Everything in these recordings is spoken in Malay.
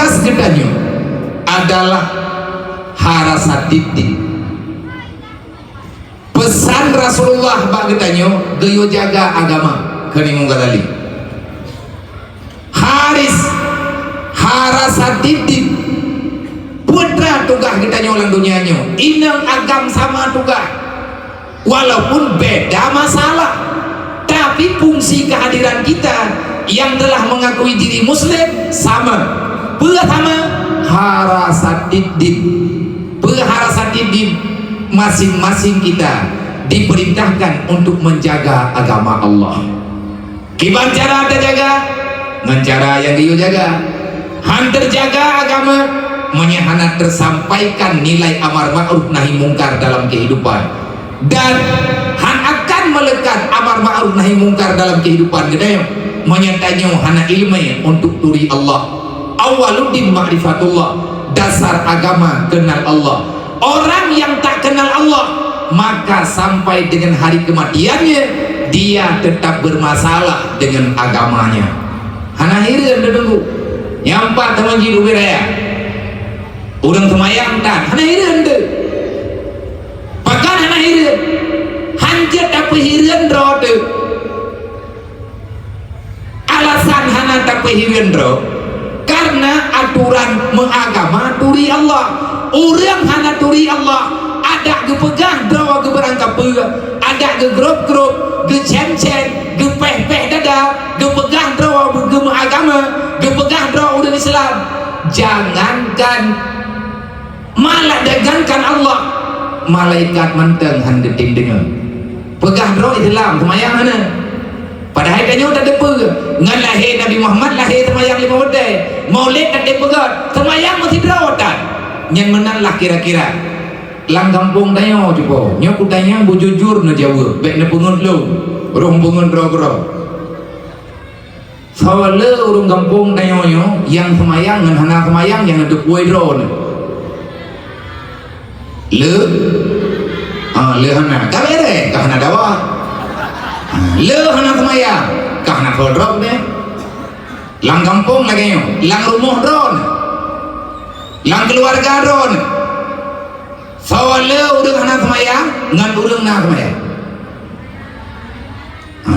tugas kitanya adalah harasa titik. Pesan Rasulullah bagi kitanya geyo jaga agama kening galali. Haris harasa titik putra tugas kitanya ulang dunianya. Inang agam sama tugas, walaupun beda masalah, tapi fungsi kehadiran kita yang telah mengakui diri muslim sama. Pertama harasatidin, masing-masing kita diperintahkan untuk menjaga agama Allah. Gimana cara kita jaga? Dengan cara yang dia jaga. Han terjaga agama, menyahanat tersampaikan nilai amar ma'ruf nahi mungkar dalam kehidupan, dan han akan melekat amar ma'ruf nahi mungkar dalam kehidupan kita. Menyatanya hana ilmu untuk turi Allah. Awaluddin ma'rifatullah, dasar agama kenal Allah. Orang yang tak kenal Allah, maka sampai dengan hari kematiannya dia tetap bermasalah dengan agamanya. Hana hireun dulu nyampak teman jiru beraya urang temayang tan hana hireun deu pakan hana hireun hanjat tapi hireun ro deu. Alasan hana tapi hireun ro karena aturan mengagama turi Allah. Urang hana turi Allah ada gepegang drawa geberangkap ada gegrup-grup gecen-cen gepeh-peh dada gepegang drawa begema agama gepegang drawa udah Islam. Jangankan malah dagangkan Allah, malaikat menteng handeting dengan pegah drawa Islam semayang hana padahal kanya udah depe ngan lahir Nabi Muhammad lahir semayang 5 wedai maulid tak depegat semayang masih drawa tak yang menang lah kira-kira lang kampung tayo coba nyok kutanya bujujur na Jawa baik na pungun lo urung pungun ro-ro sawale urung kampung tayo yang semayang ngan hana semayang yang ada kuai ro le hana kabere ka hana dawa le hana semayang ka hana kodrok ne lang kampung lagi lang rumah ron lang keluarga ron sawale urang hana semayang ngan urang na semayang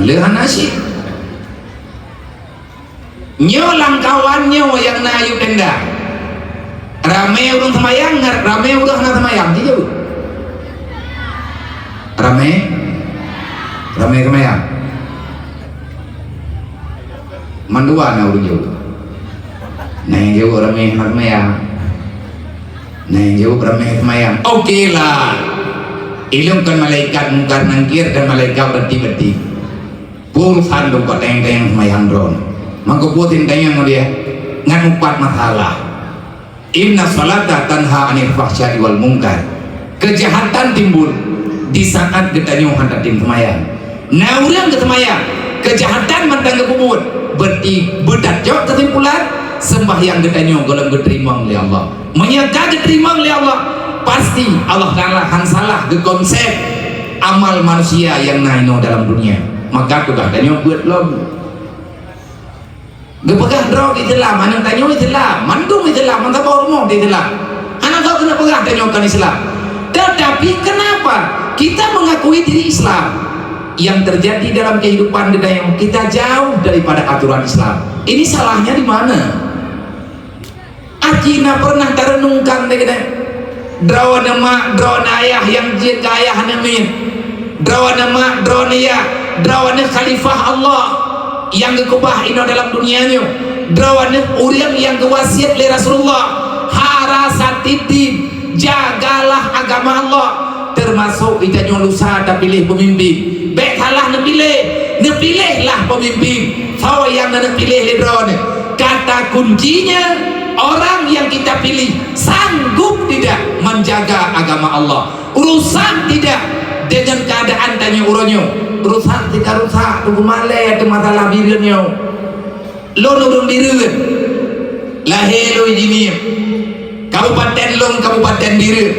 le hana sih nyo lang kawan nyo yang na ayu tenda rame urang semayang rame urang hana semayang dia rame semayang mandua na urang jauh nah yang jauh rame hana semayang nah yang jauh ramai semayang oke lah ilungkan malaikat mungkar nangkir dan malaikat berti-berti pulsan dong kok tayang-tayang semayang drone mangkuputin tayang dia ngan 4 masalah. Inna salata tanha anil fahsya'i wal munkar, kejahatan timbul di saat kita nyohan tim semayang. Nah urang ke semayang kejahatan mentang kebubut berarti bedat jauh kesimpulan sembahyang kita nyoh golong diterima oleh Allah, menyangka diterima oleh Allah, pasti Allah Ta'ala han salah ke konsep amal manusia yang naino dalam dunia. Maka tuh kita nyoh buat log gepegah drog Islam, anang tanyo Islam, mandung Islam, mantap ormo Islam. Anak tahu kena pegah tanyo kan Islam. Tetapi kenapa kita mengakui diri Islam? Yang terjadi dalam kehidupan kita jauh daripada aturan Islam. Ini salahnya di mana? Akina pernah terenungkan deh drawa nama drawa ayah yang jin ayah namin drawa nama drawa ya drawa khalifah Allah yang kekubah ino dalam dunianya, drawane uriang yang kewasiat oleh Rasulullah, harasatidin, jagalah agama Allah, termasuk kita nyolusa tak pilih pemimpin, baik salah nepilihlah pemimpin, sawa yang nepilih le drawane. Kata kuncinya orang yang kita pilih sanggup tidak menjaga agama Allah, urusan tidak dengan keadaan tanya uronyo. Rusak tika rusak tunggu male ada masalah birunya lo nurung biru lahir lo ini kabupaten long kabupaten biru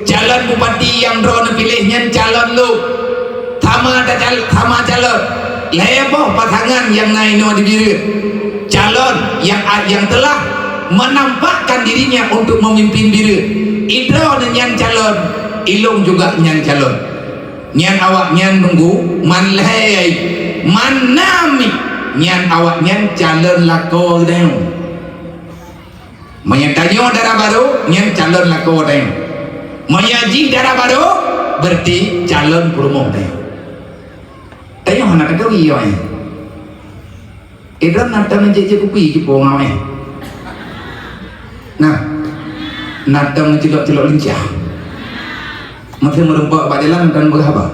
calon bupati yang drone pilihnya calon lo sama calon leboh pasangan yang naik no di biru calon yang telah menampakkan dirinya untuk memimpin diri. Idro nyan calon, ilung juga nyan calon. Nyan awak nyan nunggu manlai manami nyan awak nyan calon lako deng. Menyantanyo darah baru nyan calon lako deng. Menyaji darah baru berarti calon kurumong deng. Tayo anak kau iyo Idro natang je kupi je po ngawe. Nah, natang cilok-cilok lincah. Masih merempak pak jalan dan berapa?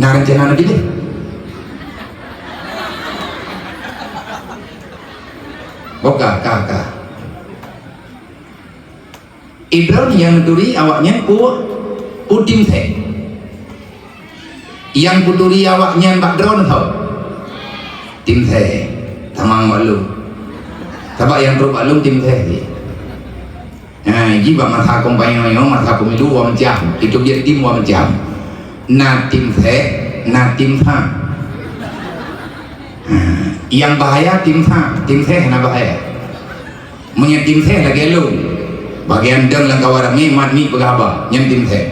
Nah rencana lagi deh. Boka, kakak. Idron yang turi awaknya putim teh. Yang puturi awaknya Mbak Dron tau. Tim teh, tamang maklum. Tabak yang teruk maklum tim teh ni. Jika masa kompanyo masa pemilu wam jam, itu dia tim wam jam. Na tim teh, na tim tha. Yang bahaya tim teh na bahaya. Menye tim teh lagi lu. Bagian deng lang kawarami mat ni pegaba, yang tim teh.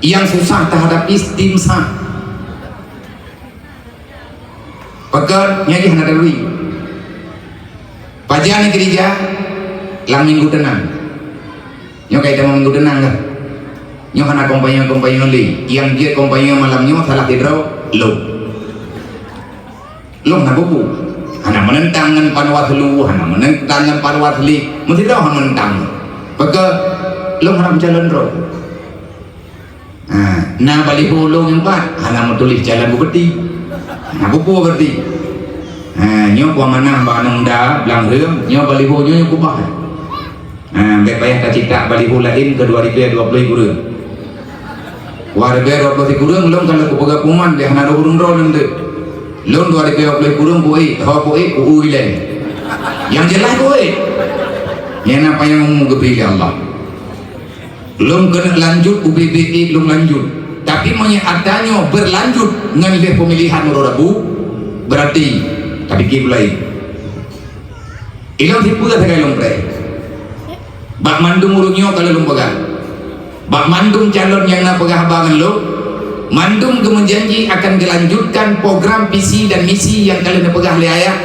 Yang susah terhadapi tim tha. Pekat nyaji hendak dalui. Pajan gereja lang minggu tenang. Nyo kaya tama minggu tenang kan. Nyo hana kompanyo li. Yang dia kompanyo malam nyo salah tidraw lo. Lo na bubu. Hana menentang ngan panwat lu, hana menentang ngan panwat li. Mesti draw hana menentang. Pekat lo hana berjalan draw. Nah baliho lo yang empat hana menulis jalan bukti. Nah buku berarti nyo buang mana banang dah belang rem nyo baliho nyo kubah baik payah tak cita baliho lain ke 2020 kurang warga 20 kurang belum kalau kupaga kuman dia hana urun ron nende belum 2020 kurang kuih hawa kuih kuih lain yang jelas kuih yang apa yang mengebili Allah belum kena lanjut UBBI belum lanjut. Tapi adanya berlanjut ngambil pemilihan Rabu berarti tapi kiblai ilang tipu dah kaya lombre bak mandum urungnya kalau lumpaga bak mandum calon yang nak pegah bangan lo mandum kemenjanji akan dilanjutkan program visi dan misi yang kalian pegah liaya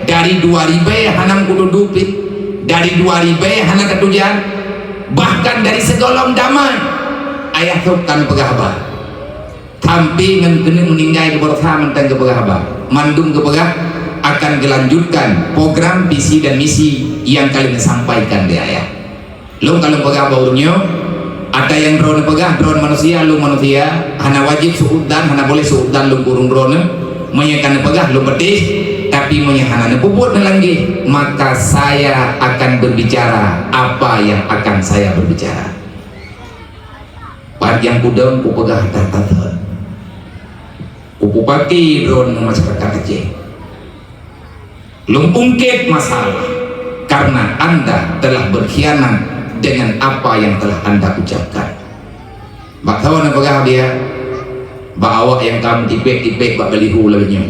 dari 2000 hanam kudu dupit dari 2000 hana ketujuan bahkan dari segolong damai ayah tu kan pegah bah sampai ngan kena meninggal ke bersama tentang kepegah mandum kepegah akan dilanjutkan program visi dan misi yang kalian sampaikan di ayah lo kalau pegah baurnya ada yang drone pegah drone manusia lo manusia hana wajib suudan hana boleh suudan lo kurung drone menyekan pegah lo pedih tapi menyehana puput lagi maka saya akan berbicara apa yang akan saya berbicara pada yang kudang kupegah tata kupu pakai drone masyarakat kecil lumpungkit masalah karena anda telah berkhianat dengan apa yang telah anda ucapkan bak tahu nak pegah dia bawa yang kamu tipek bak belihu lainnya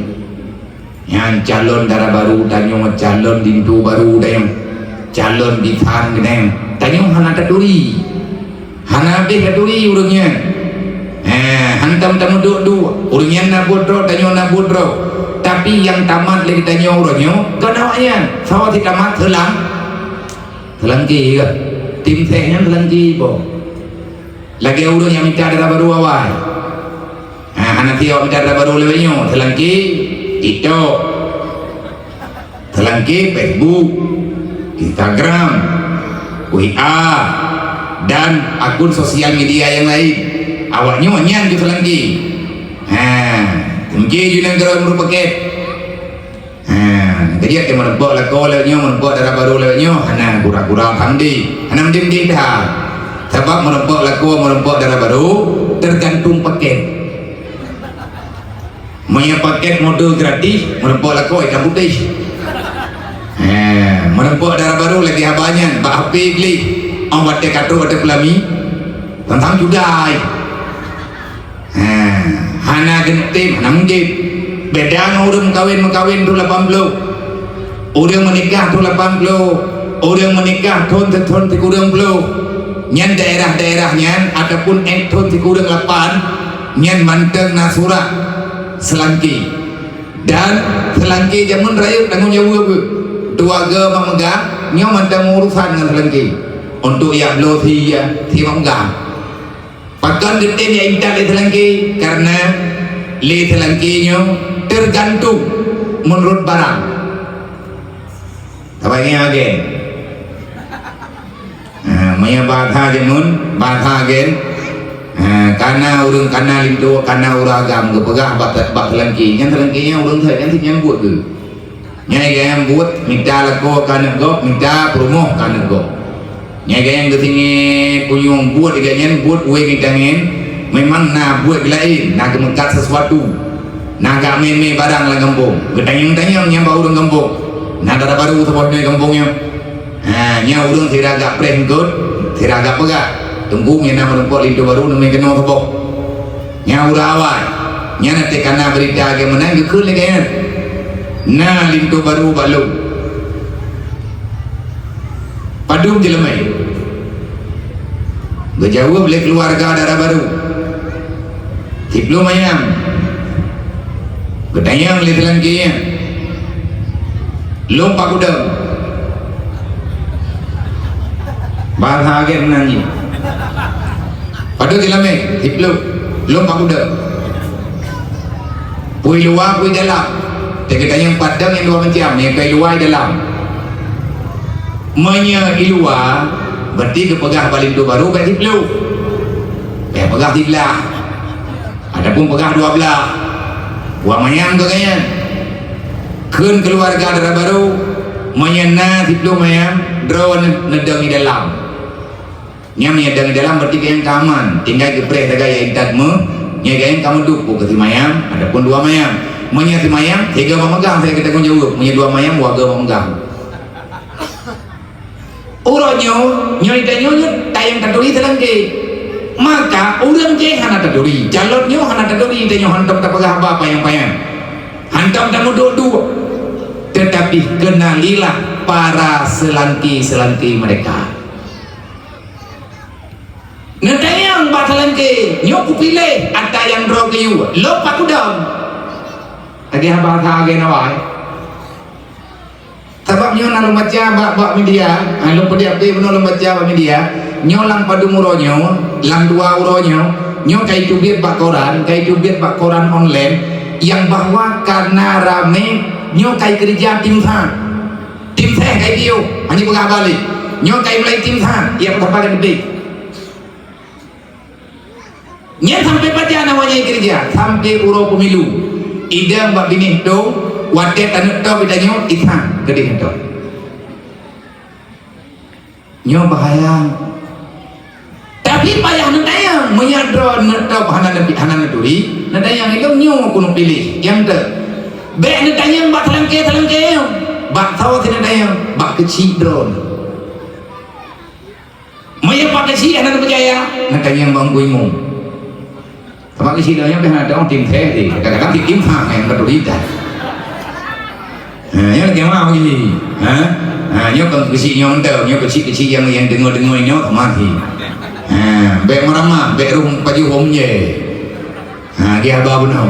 yang calon darah baru dan yang calon dintu baru dan yang calon di tan geneng tanya hana kaduri hana be kaduri urangnya hantam tamu dua urangnya na bodro tanya na bodro tapi yang tamat lagi tanya urangnya kan awaknya sawah ti tamat helang ki ke tim tehnya helang ki bo lagi urang yang minta darah baru awal hana ti awak minta darah baru lewatnya helang ki TikTok helang ki Facebook Instagram WA dan akun sosial media yang lain awaknya wanyan di selangki mungkin juga negara merupakan jadi dia merebak lah kau lewatnya merebak darah baru lewatnya hana gura-gura hamdi hana mdim dah sebab merebak lah kau merebak darah baru tergantung paket punya paket model gratis merebak lah kau ikan putih merebak darah baru lagi habanya bak HP beli orang batik kato batik pelami tentang judai hana gentim hana mungkin beda orang kawin tu 80, orang menikah tu 80, orang menikah tahun 30 nyan daerah-daerahnya ataupun tahun 38 nyan manteng nasura selangki dan selangki jamun raya tanggung jawab dua ge memegang nyo manteng urusan dengan selangki untuk yang lo thi memegang pakan detail yang indah le selangki karena le selangki nyo tergantung menurut barang tabanya agen maya bahasa jamun bahasa agen karena urang kana lintu kana uragam ke pegah bak selangki yang selangkinya urang thai yang yang buat ke nyai yang buat minta lako kana gop minta promo kana gop nyai yang ke sini kuyung buat diganya buat we ngitangin memang na buat lain na kemekat sesuatu na gak meme barang lang kampung getanyang yang bau urang kampung na dara baru sebabnya kampungnya nya urang tidak agak prengkut tidak agak pegah tunggu nya nama rumput lintu baru namanya kena tepok nya urawai nya nanti karena berita agak menang gekul lagi kan nah lintu baru balu padum jelemai berjauh oleh keluarga darah baru tiplu mayam gedayang oleh telangkinya lompak udah bahasa agak menangi Padu dilame, tiplu, lom aku dah. Pui luar, pui dalam. Kita yang padang yang dua macam, yang kai luar dalam. Menya luar, berarti kepegah balik tu baru baik tiplu. Baik pegah tibelah. Adapun pegah dua belah. Buat mayam tu kayaknya. Kun keluarga darah baru, menyena tiplu mayam, drone nedang di dalam. Nya menyedang dalam berarti yang kaman tinggal gepreh daga yang tadmu nya yang kamu duku ke mayam adapun dua mayam menya si mayam tiga memegang saya kita jawab menya dua mayam warga memegang uronyo nyoy tanyo tayang taduri telangke maka urang je hana taduri jalotnyo hana taduri tanyo hantam tapagah apa yang payang hantam tamu dua tetapi kenalilah para selangki mereka Nadayang batalan ke nyok pilih ada yang draw ke you lo paku dam lagi bahasa age nawai sebab nyo nalu baca bak media lo pedi api beno lo baca bak media nyo lang padu muronyo lang dua uronyo nyo kai tubit bak koran online yang bahwa karena rame nyo kai kerja tim kai bio hanya pegah balik nyo kai mulai tim yang terpakai gede nya sampai baca namanya kerja sampai uro pemilu ida mbak bini do wadet anu do bidanyo itang gede do nyo bahaya tapi payah nadayang menyadro do hanan duri nadayang itu nyo kuno pilih yang te be nadayang bak telangke bak tahu nadayang bak kecil drone maya bak kecil anak percaya nadayang bang guimong sama istilahnya kan ada orang tim teh, kadang-kadang tim hang yang kedolitan. Yang dia mau ini, nyok kan kecil nyondel, nyok kecil yang dengar nyok mati. Bek meramah, bek rum baju homnya, dia bawa benar.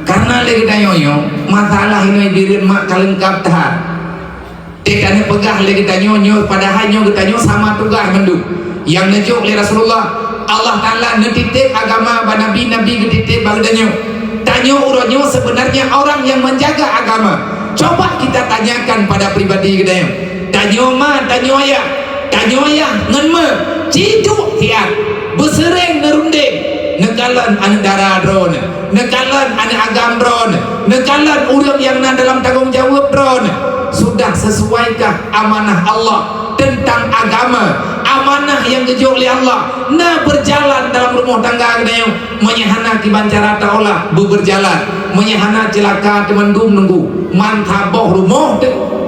Karena lagi tanya masalah ini diri mak kalengkap dah. Tekadnya pegah lagi tanya padahal kita sama tugas menduk. Yang nejuk oleh Rasulullah. Allah Ta'ala netitip agama nabi netitip bagdanyo tanya uronyo sebenarnya orang yang menjaga agama coba kita tanyakan pada pribadi kita tanyo ayah ngenme ciduk tiap besereng nerunding nekalan anu darah drone nekalan anu agam drone nekalan urang yang dalam tanggung jawab drone sudah sesuaikah amanah Allah tentang agama amanah yang kejuk oleh Allah nah berjalan dalam rumah tangga kita menyahana kibancara ta'olah berjalan menyahana celaka temandum nunggu mantaboh rumah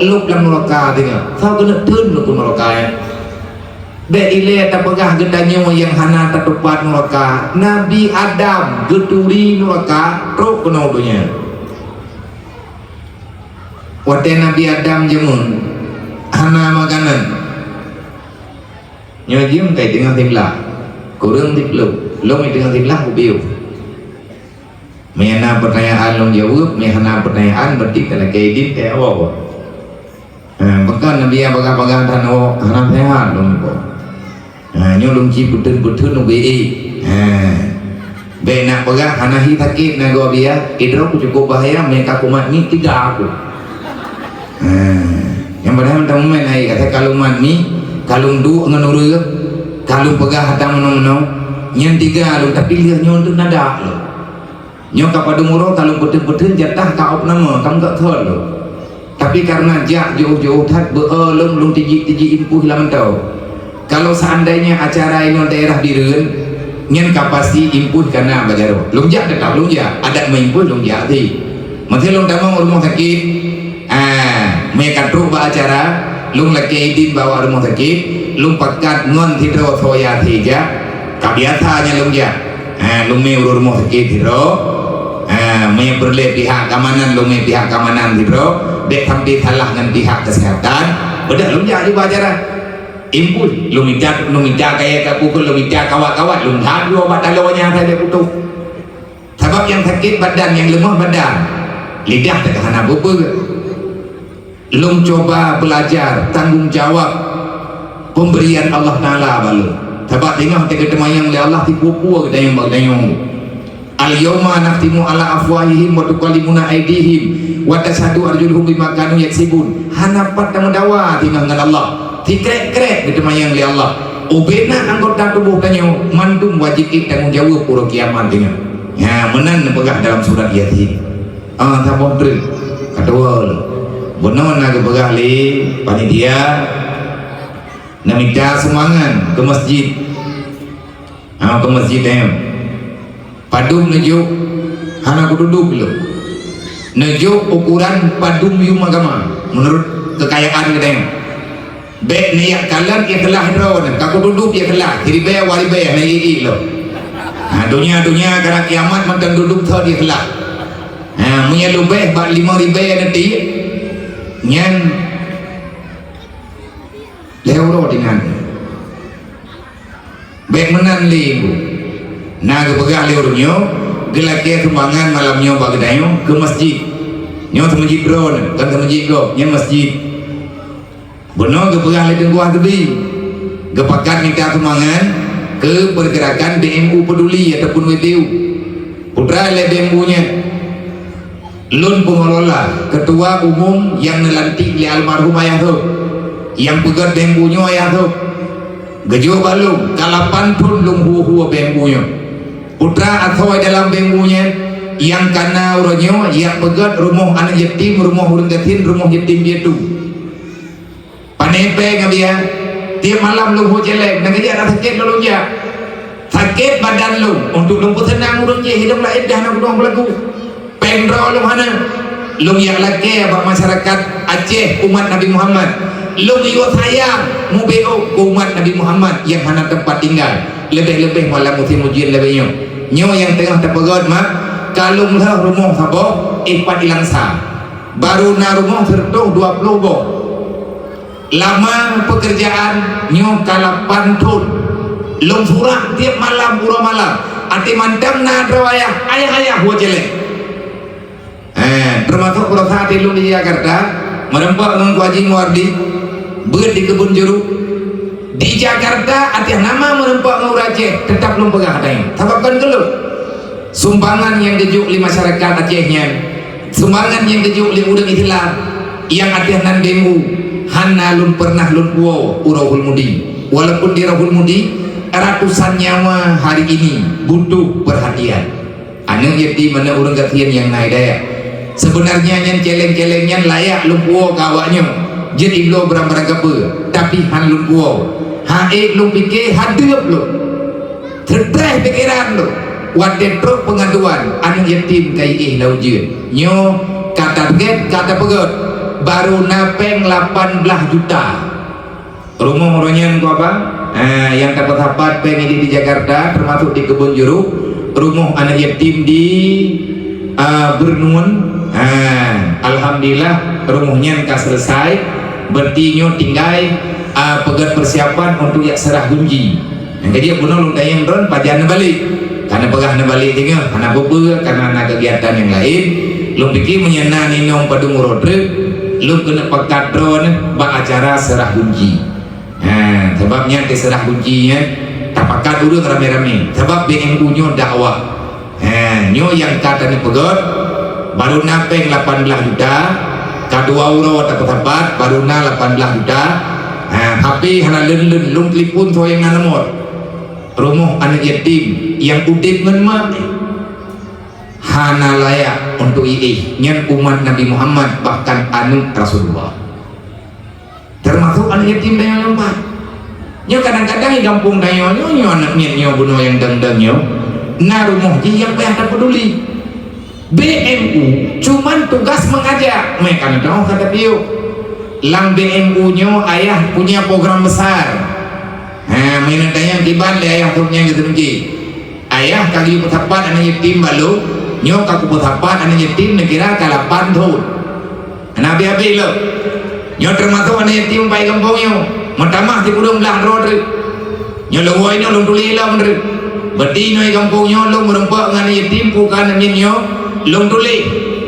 luk lang neraka tengah sao kena tun luk neraka ya be ile ta pegah gedanya yang hana tepat neraka Nabi Adam geturi neraka rok kena dunia Wate Nabi Adam jemun hana makanan nyo jium kai tengah tibla kurang tiblu long tengah tibla ubiu mena pertanyaan long jawab mena pertanyaan berarti kalau kaidin kayak apa bahkan Nabi baga-baga tano hana sehat long ko nyo long ji putun ubi benak baga hana hi sakit na go biya idro cukup bahaya mereka kumat ni 3 aku yang padahal teman ai kata kalung mani kalung du ngan uru kalung pegah hatang menong yang 3 lu tapi lihat nyon tu nada lu nyo kapadu muro kalung putun jatah ka op nama kamu gak thol lu tapi karena jak jauh-jauh that beulung lung tiji impuh laman tau kalau seandainya acara ini daerah direun nyen kapasi impuh karena bajaro lung jak tetap lung jak adat mengimpuh lung jak ti masih lung tamang rumah sakit mereka truk acara lung laki idin bawa rumah sakit lung pakat ngon tidro thoya tiga kabiasanya lung ja lung me rumah sakit tidro me berle pihak keamanan lung me pihak keamanan tidro dek sampai salah dengan pihak kesehatan udah lung ja juga acara impul lung minta kayak kapukul lung minta kawat-kawat lung dah dua batalonya saya putus sebab yang sakit badan yang lemah badan lidah terkena bubur lung coba belajar tanggung jawab pemberian Allah Ta'ala balu sebab tengah teka temayang oleh Allah tipu-puah kita yang bagdayong al-yawma naftimu ala afwahihim wa tukallimuna aidihim wa tasadu arjuluhum bima kanu yaksibun hanapat dawa tinggal dengan Allah tikrek-krek kita temayang oleh Allah ubena anggota tubuh kanyo mandum wajib tanggung jawab pura kiamat dengan ya menan pegah dalam surat Yasin tak boleh kedua benar nak bergali panitia nak minta semangat ke masjid ke masjid padum nejuk hana aku duduk dulu nejuk ukuran padum yum agama menurut kekayaan kita bek niat kalan ia telah drone aku duduk ia telah kiri baya wali baya na ii lo dunia karena kiamat mantan duduk thod ia telah punya lubeh bak 5 ribu nanti nyan lewro dengan baik menan libu naga pegah lewro nyo gelake kembangan malam nyo bagdayo ke masjid nyo ke masjid drone kan ke masjid go nyan masjid beno ke pegah le tengguah tebi gepakan minta kembangan ke pergerakan BMU peduli ataupun WTU putra le BMU nya lun pengelola ketua umum yang nelantik li almarhum ayah tu yang pegat bembunya ayah tu gejo balung kalapan pun lung hu bembunya putra atau dalam bembunya yang kana uronyo yang pegat rumah anak yatim rumah urang yatim rumah yatim dia tu panepe ngabia tiap malam lung hu jelek nak kerja nak sakit lung ja sakit badan lung untuk lung senang urang je hidup la edah nak dong belagu pendro lung hana lung yang laki abang masyarakat Aceh umat Nabi Muhammad lung iyo sayang mubeo umat Nabi Muhammad yang hana tempat tinggal lebih-lebih malam musim ujian lebihnya nyo yang tengah terpegot mak kalung lah rumah sabo ipat ilang sa baru na rumah tertuh 20 boh lama pekerjaan nyo kalapan tun lung surah tiap malam pura malam ati mandam na drawaya ayah huwa jelek termasuk perusahaan ilmu di Jakarta merempak dengan Haji Muardi ber di kebun jeruk di Jakarta artinya nama merempak dengan Aceh tetap belum pegah adanya sebabkan dulu sumbangan yang gejuk di masyarakat Acehnya sumbangan yang gejuk di udang Islam yang artinya nan demu hana lun pernah lun puau urahul mudi walaupun di urahul mudi ratusan nyawa hari ini butuh perhatian anu yatim mana urang gatian yang naik daya sebenarnya yang celeng-celengnya layak lumpuo kawaknya jadi lo berang-berang apa tapi han lumpuo hae lu pikir hadap lo terdes pikiran lo wadah truk pengaduan anu yatim kai laujir nyo kata get kata pegot baru napeng 18 juta rumah orangnya ko apa yang dapat dapat pengen di Jakarta termasuk di kebun jeruk rumah anak yatim di Bernun alhamdulillah rumahnya ka selesai, bertinyo tinggal pegat persiapan untuk yak serah gunji. Jadi puno lu dayang ron pajan balik. Karena pegah balik tinggal, karena beberapa karena ada kegiatan yang lain. Lu pikir menyena ninong padu murodre, lu kena pekat ron ba acara serah gunji. Sebabnya ke serah gunjinya tak pakat dulu rame-rame. Sebab BMU nyo dakwah. Nyo yang kata ni pegat baru napeng 18 juta, kadua euro tak tepat baru na 18 juta. Tapi hana len lung telefon so yang nomor rumah anak yatim yang udip ngan mak hana layak untuk nyen umat Nabi Muhammad bahkan anu Rasulullah termasuk anak yatim yang lompat nyo kadang-kadang di kampung dayo nyo anak nyo bunuh yang dang-dang nyo na rumah yang tak peduli. BMU cuman tugas mengajak mereka tahu kata piu lang BMU nyo ayah punya program besar. Mainan tanya tiban le ayah turunnya gitu niki. Ayah kali putapan anak yatim balu, nyo kaku putapan anak yatim negara kalapan tu. Nabi abi lo, nyo termasuk anak yatim pai kampung nyo. Matamah di kudung belah road. Nyo lewoi nyo long tuli lah bener. Berdi nyo kampung nyo long merempak anak yatim bukan amin nyo long tuli.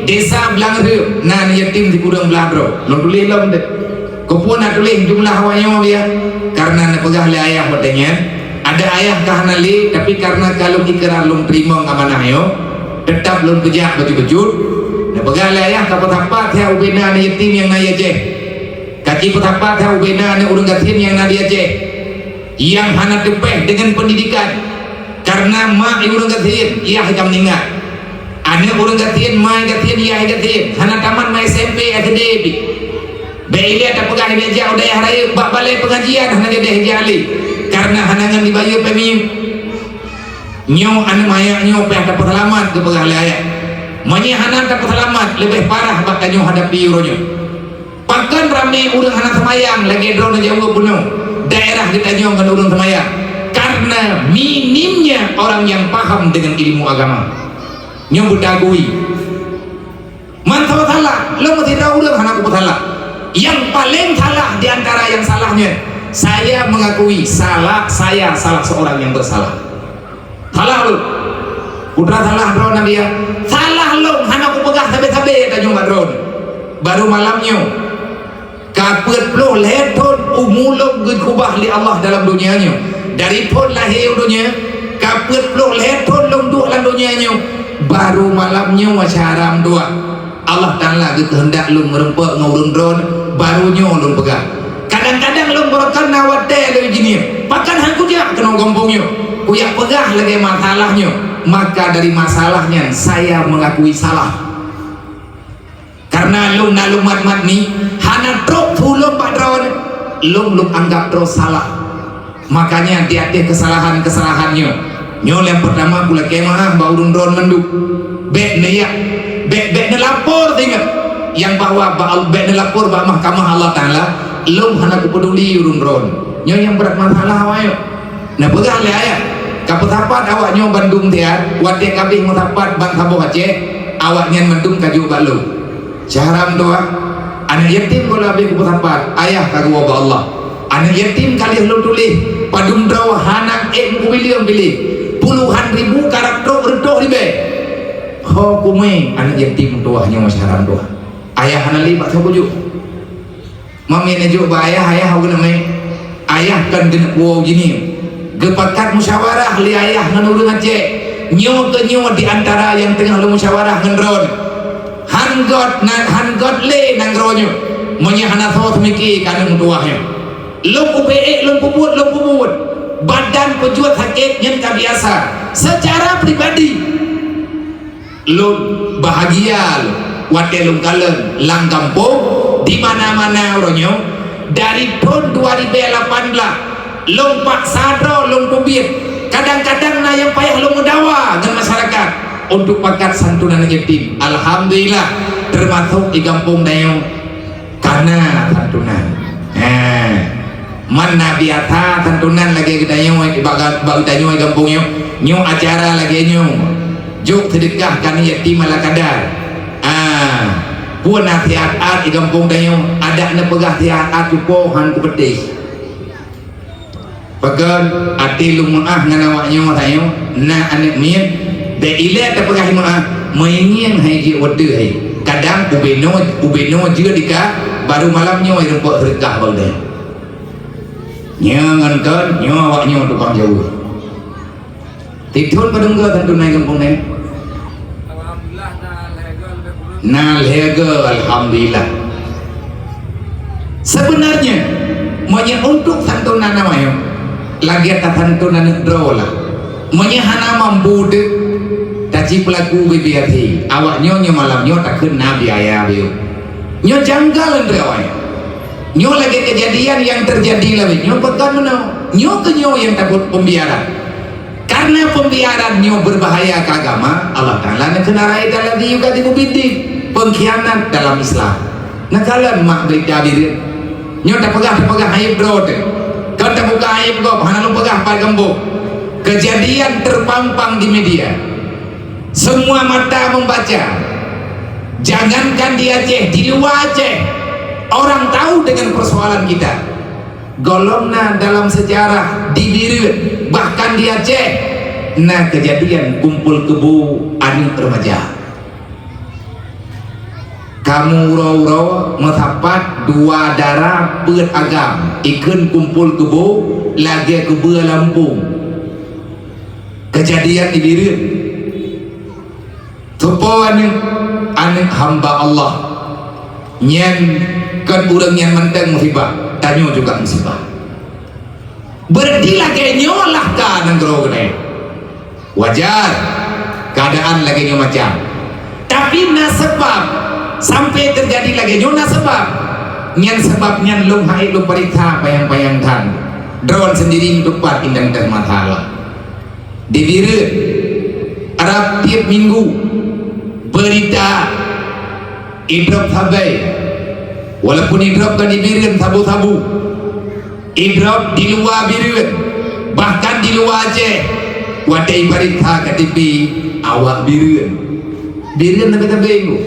Desa belang tu, na anak yatim di kudung belah road. Long tuli lah bener. Kupun nak tulis jumlah awaknya dia karena nak pegah le ayah bertanya ada ayah kahana li tapi karena kalau ikrar lum terima ngamanah yo tetap lum pejak baju-baju nak pegah le ayah ka patapat ya ubena ni yatim yang naya je kaki patapat ya ubena ni urang gatin yang nadia je yang hana tepeh dengan pendidikan karena mak urang gatin ia hanya meninggal anak urang gatin mai gatin ia gatin hana taman mai SMP SD Beli ada pegang dia jauh daya raya bak balai pengajian hanya dia jali karena hanangan dibayar pemim nyo anu mayak nyo pe ada selamat ke pegang layak manya hanan tak selamat lebih parah bak nyo hadapi uronyo pakan rame urang hanan semayang lagi drone jauh bunuh daerah kita nyo kan urang semayang karena minimnya orang yang paham dengan ilmu agama nyo budagui man salah lo mesti tahu urang hanan ku salah. Yang paling salah di antara yang salahnya saya mengakui salah saya salah seorang yang bersalah salah lu putra salah drone nabi ya salah lu hana ku pegah sabe-sabe ta nyong drone baru malamnya kapet puluh leton umulung gud kubah li Allah dalam dunianya dari pun lahir dunia kapet puluh leton long duk dalam dunianya baru malamnya wasyaram dua Allah Ta'ala kehendak lu merempak ngurung drone barunya lu pegang kadang-kadang lu berkan nawate lu gini pakan hangku dia kena gompongnya kuyak pegah lagi masalahnya maka dari masalahnya saya mengakui salah karena lu nalu mat-mat ni hana trok fulum pak drone lu anggap terus salah makanya hati-hati kesalahan-kesalahannya nyol yang pertama pula kemah baurung drone menduk bek neyak bek nelapor tinggal yang bahwa bek nelapor bah mahkamah Allah Ta'ala lu hana ku peduli urun drone nyo yang berat masalah awayo nah pegah le ayah kaputapat awaknya Bandung tiar wate kabih mutapat bang Sabo Aceh awaknya mendung kaju balu syaram doa anak yatim kalau habis kaputapat ayah kagu wabah Allah anak yatim kali lu tulis padum draw hanang bilion pilih puluhan ribu karakter redoh ribe hukumnya anak yatim tuahnya masyarakat tuah ayah hanali pak sabuju mami nejo ba ayah hau namai ayah kan kena wow gini gepakat musyawarah li ayah nganurung Aceh nyo ke nyo di antara yang tengah lu musyawarah ngendron hangot le nangronyo monya hana thot miki kanung tuahnya lu UPE lu puput badan pejuat hakik yang tak biasa secara pribadi lu bahagia lu wate lu kaleng lang kampung di mana-mana orangnya dari tahun 2018 lu pak sadro lu kubir kadang-kadang na yang payah lu mendawa dengan masyarakat untuk pakat santunan yatim alhamdulillah termasuk di kampung dayo karena santunan mana biasa santunan lagi kita nyo bagi nyo kampungnya nyo acara lagi nyo juk sedekah kan yatim ala kadar puan hati-hati di kampung dayo ada na pegah hati-hati pohan ku pedih pagan ati lumaah nganawaknya tayo na anak mian de ile ta pegah lumaah maingin haji wede hai kadang ubeno juga dika baru malamnya irempo rekah balde nyangan kan nyawaknya tukang jauh tidun padung ga tentu naik kampung ni na lega alhamdulillah. Sebenarnya monya untuk santunan namanya lagi kata santunan drola monya hana mampu de taji pelaku BBRT awak nyo malam nyo tak kena biaya bio nyo janggal ndrawanya nyo lagi kejadian yang terjadi lebih nyo pekan menau nyo ke nyo yang takut pembiaran karena pembiaran nyo berbahaya ke agama Allah Ta'ala nak kena raih dalam juga tibu bidik pengkhianat dalam Islam nak kalian mak berita bidik nyo tak pegah aib bro kau tak buka aib kau hana lu pegah pada gembok kejadian terpampang di media semua mata membaca jangankan di Aceh di luar Aceh orang tahu dengan persoalan kita golongna dalam sejarah di Birut bahkan di Aceh nah kejadian kumpul kebu anak remaja kamu uro-uro metapat dua darah peut agam ikun kumpul kebu lagi kebu Lampung kejadian di Birut tupo anak hamba Allah nyen kan urang yang menteng musibah tanyo juga musibah berarti lagi nyolah ka nang gede wajar keadaan lagi nyo macam tapi nasabab sampai terjadi lagi nyo nasabab nyen sebabnya lung hai lu perintah bayang-bayang tan drone sendiri untuk part indang dan matala di Birut Arab tiap minggu berita idrop sabai walaupun idrop kan di Birut sabu-sabu idrop di luar Birut bahkan di luar Aceh wadai berita ke TV awak Birut nak kata bingung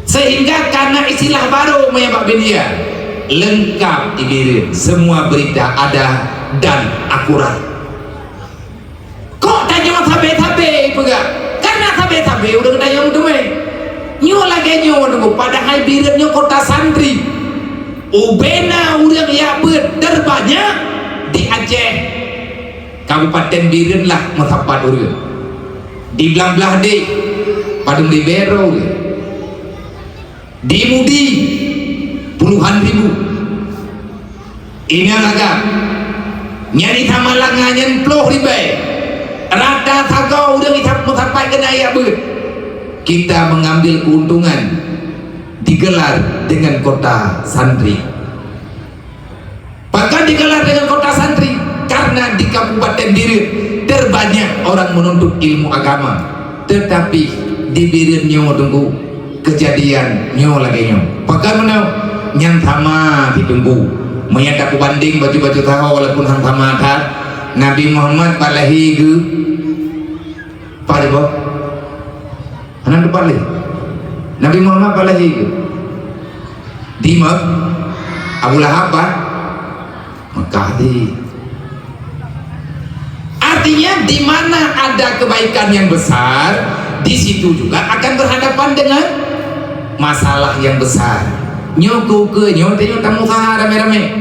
sehingga karena istilah baru menyebab media lengkap di Birut semua berita ada dan akurat kok tanya tabe-tabe pegak karena tabe-tabe udah kena yang dume nyo lagi nyo nunggu padahal Birut nyo kota santri ubena udah ya terbanyak di Aceh Kabupaten Birut lah matapat urut di belah-belah dek padung di Bero di Mudi puluhan ribu ini agak nyari tamalang nganyan puluh ribu rata tagaw udah kita matapat kena ya ber kita mengambil keuntungan digelar dengan kota santri bahkan digelar dengan kota santri karena di Kabupaten Birut terbanyak orang menuntut ilmu agama tetapi di Birut nyo tunggu kejadian nyo lagi nyo bahkan menau nyan sama ditunggu menyataku banding baju-baju tahu walaupun hang sama Nabi Muhammad palahi ke pada boh anak depan lagi Nabi Muhammad palahi ke di Mak Abu Lahab Mekah di artinya di mana ada kebaikan yang besar di situ juga akan berhadapan dengan masalah yang besar nyoku ke nyote tamu sahara rame-rame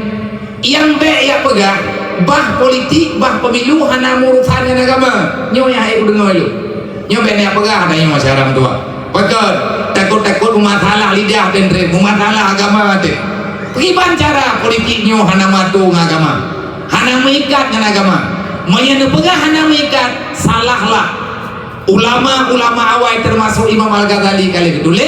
yang ya pegah bah politik bah pemilu hana urusan agama nyo yang ayo dengar lu nyo ya pegah ada yang masyarakat tua pegah takut-takut masalah lidah dan masalah agama teh bagaimana cara politik nyo hana matu agama hana mengikat dengan agama menyana pegah hana mengikat salahlah ulama-ulama awal termasuk Imam Al-Ghazali kali kedule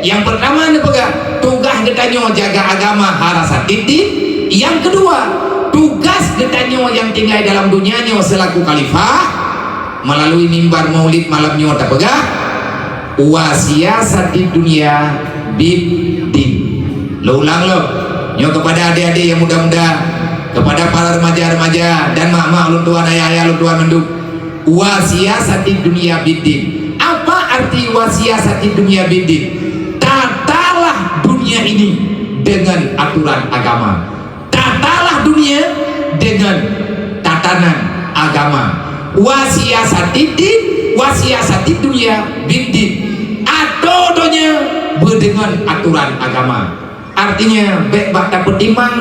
yang pertama pegah tugas getanyo jaga agama harasa titik yang kedua tugas getanyo yang tinggal dalam dunianya selaku khalifah melalui mimbar maulid malamnya tak pegah wasiasat di dunia bidin lo ulang lo nyo kepada adik-adik yang muda-muda kepada para remaja-remaja dan mak-mak luntuan ayah-ayah luntuan menduk wasiasat di dunia bidin apa arti wasiasat di dunia bidin tak aturan agama. Tatalah dunia dengan tatanan agama. Wasiasatid din, wasiasatid dunia bidin. Adodonya berdengan aturan agama. Artinya baik bak dapat timang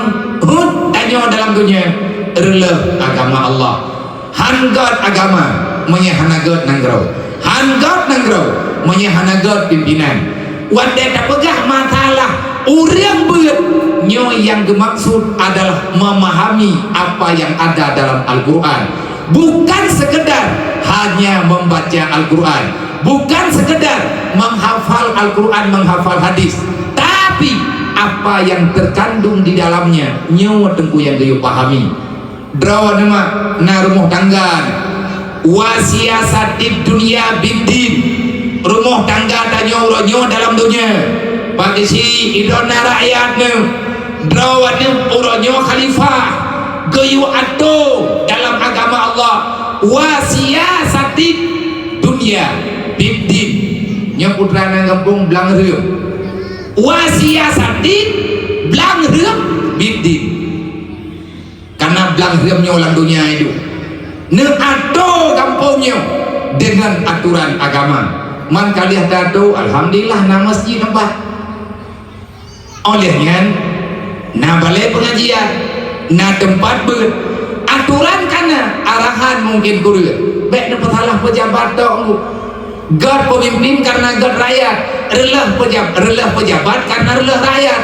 tanya dalam dunia rela agama Allah. Hanggat agama menyahanagat nangrau. Hanggat nangrau menyahanagat pimpinan. Wadai tak pegah masalah orang berat nyo yang dimaksud adalah memahami apa yang ada dalam Al-Quran, bukan sekedar hanya membaca Al-Quran, bukan sekedar menghafal Al-Quran, menghafal hadis, tapi apa yang terkandung di dalamnya nyo tengku yang gayo pahami. Draw nama na rumah tangga wasiasatid dunia bidin, rumah tangga danyo uronyo dalam dunia bagi si idona rakyatnya drawane uronyo khalifah gayo ato dalam agama Allah. Wasiasatid dunia bidin nya putra nang kampung belang reup. Wasiasatid belang reup bidin, karena belang reupnya ulang dunia itu ne ato kampungnya dengan aturan agama. Man kalian tahu alhamdulillah na masjid nampak olehnya na balai pengajian na tempat ber aturan karena arahan mungkin kurang baik dapat salah pejabat tu God pemimpin karena God rakyat, relah pejabat karena relah rakyat.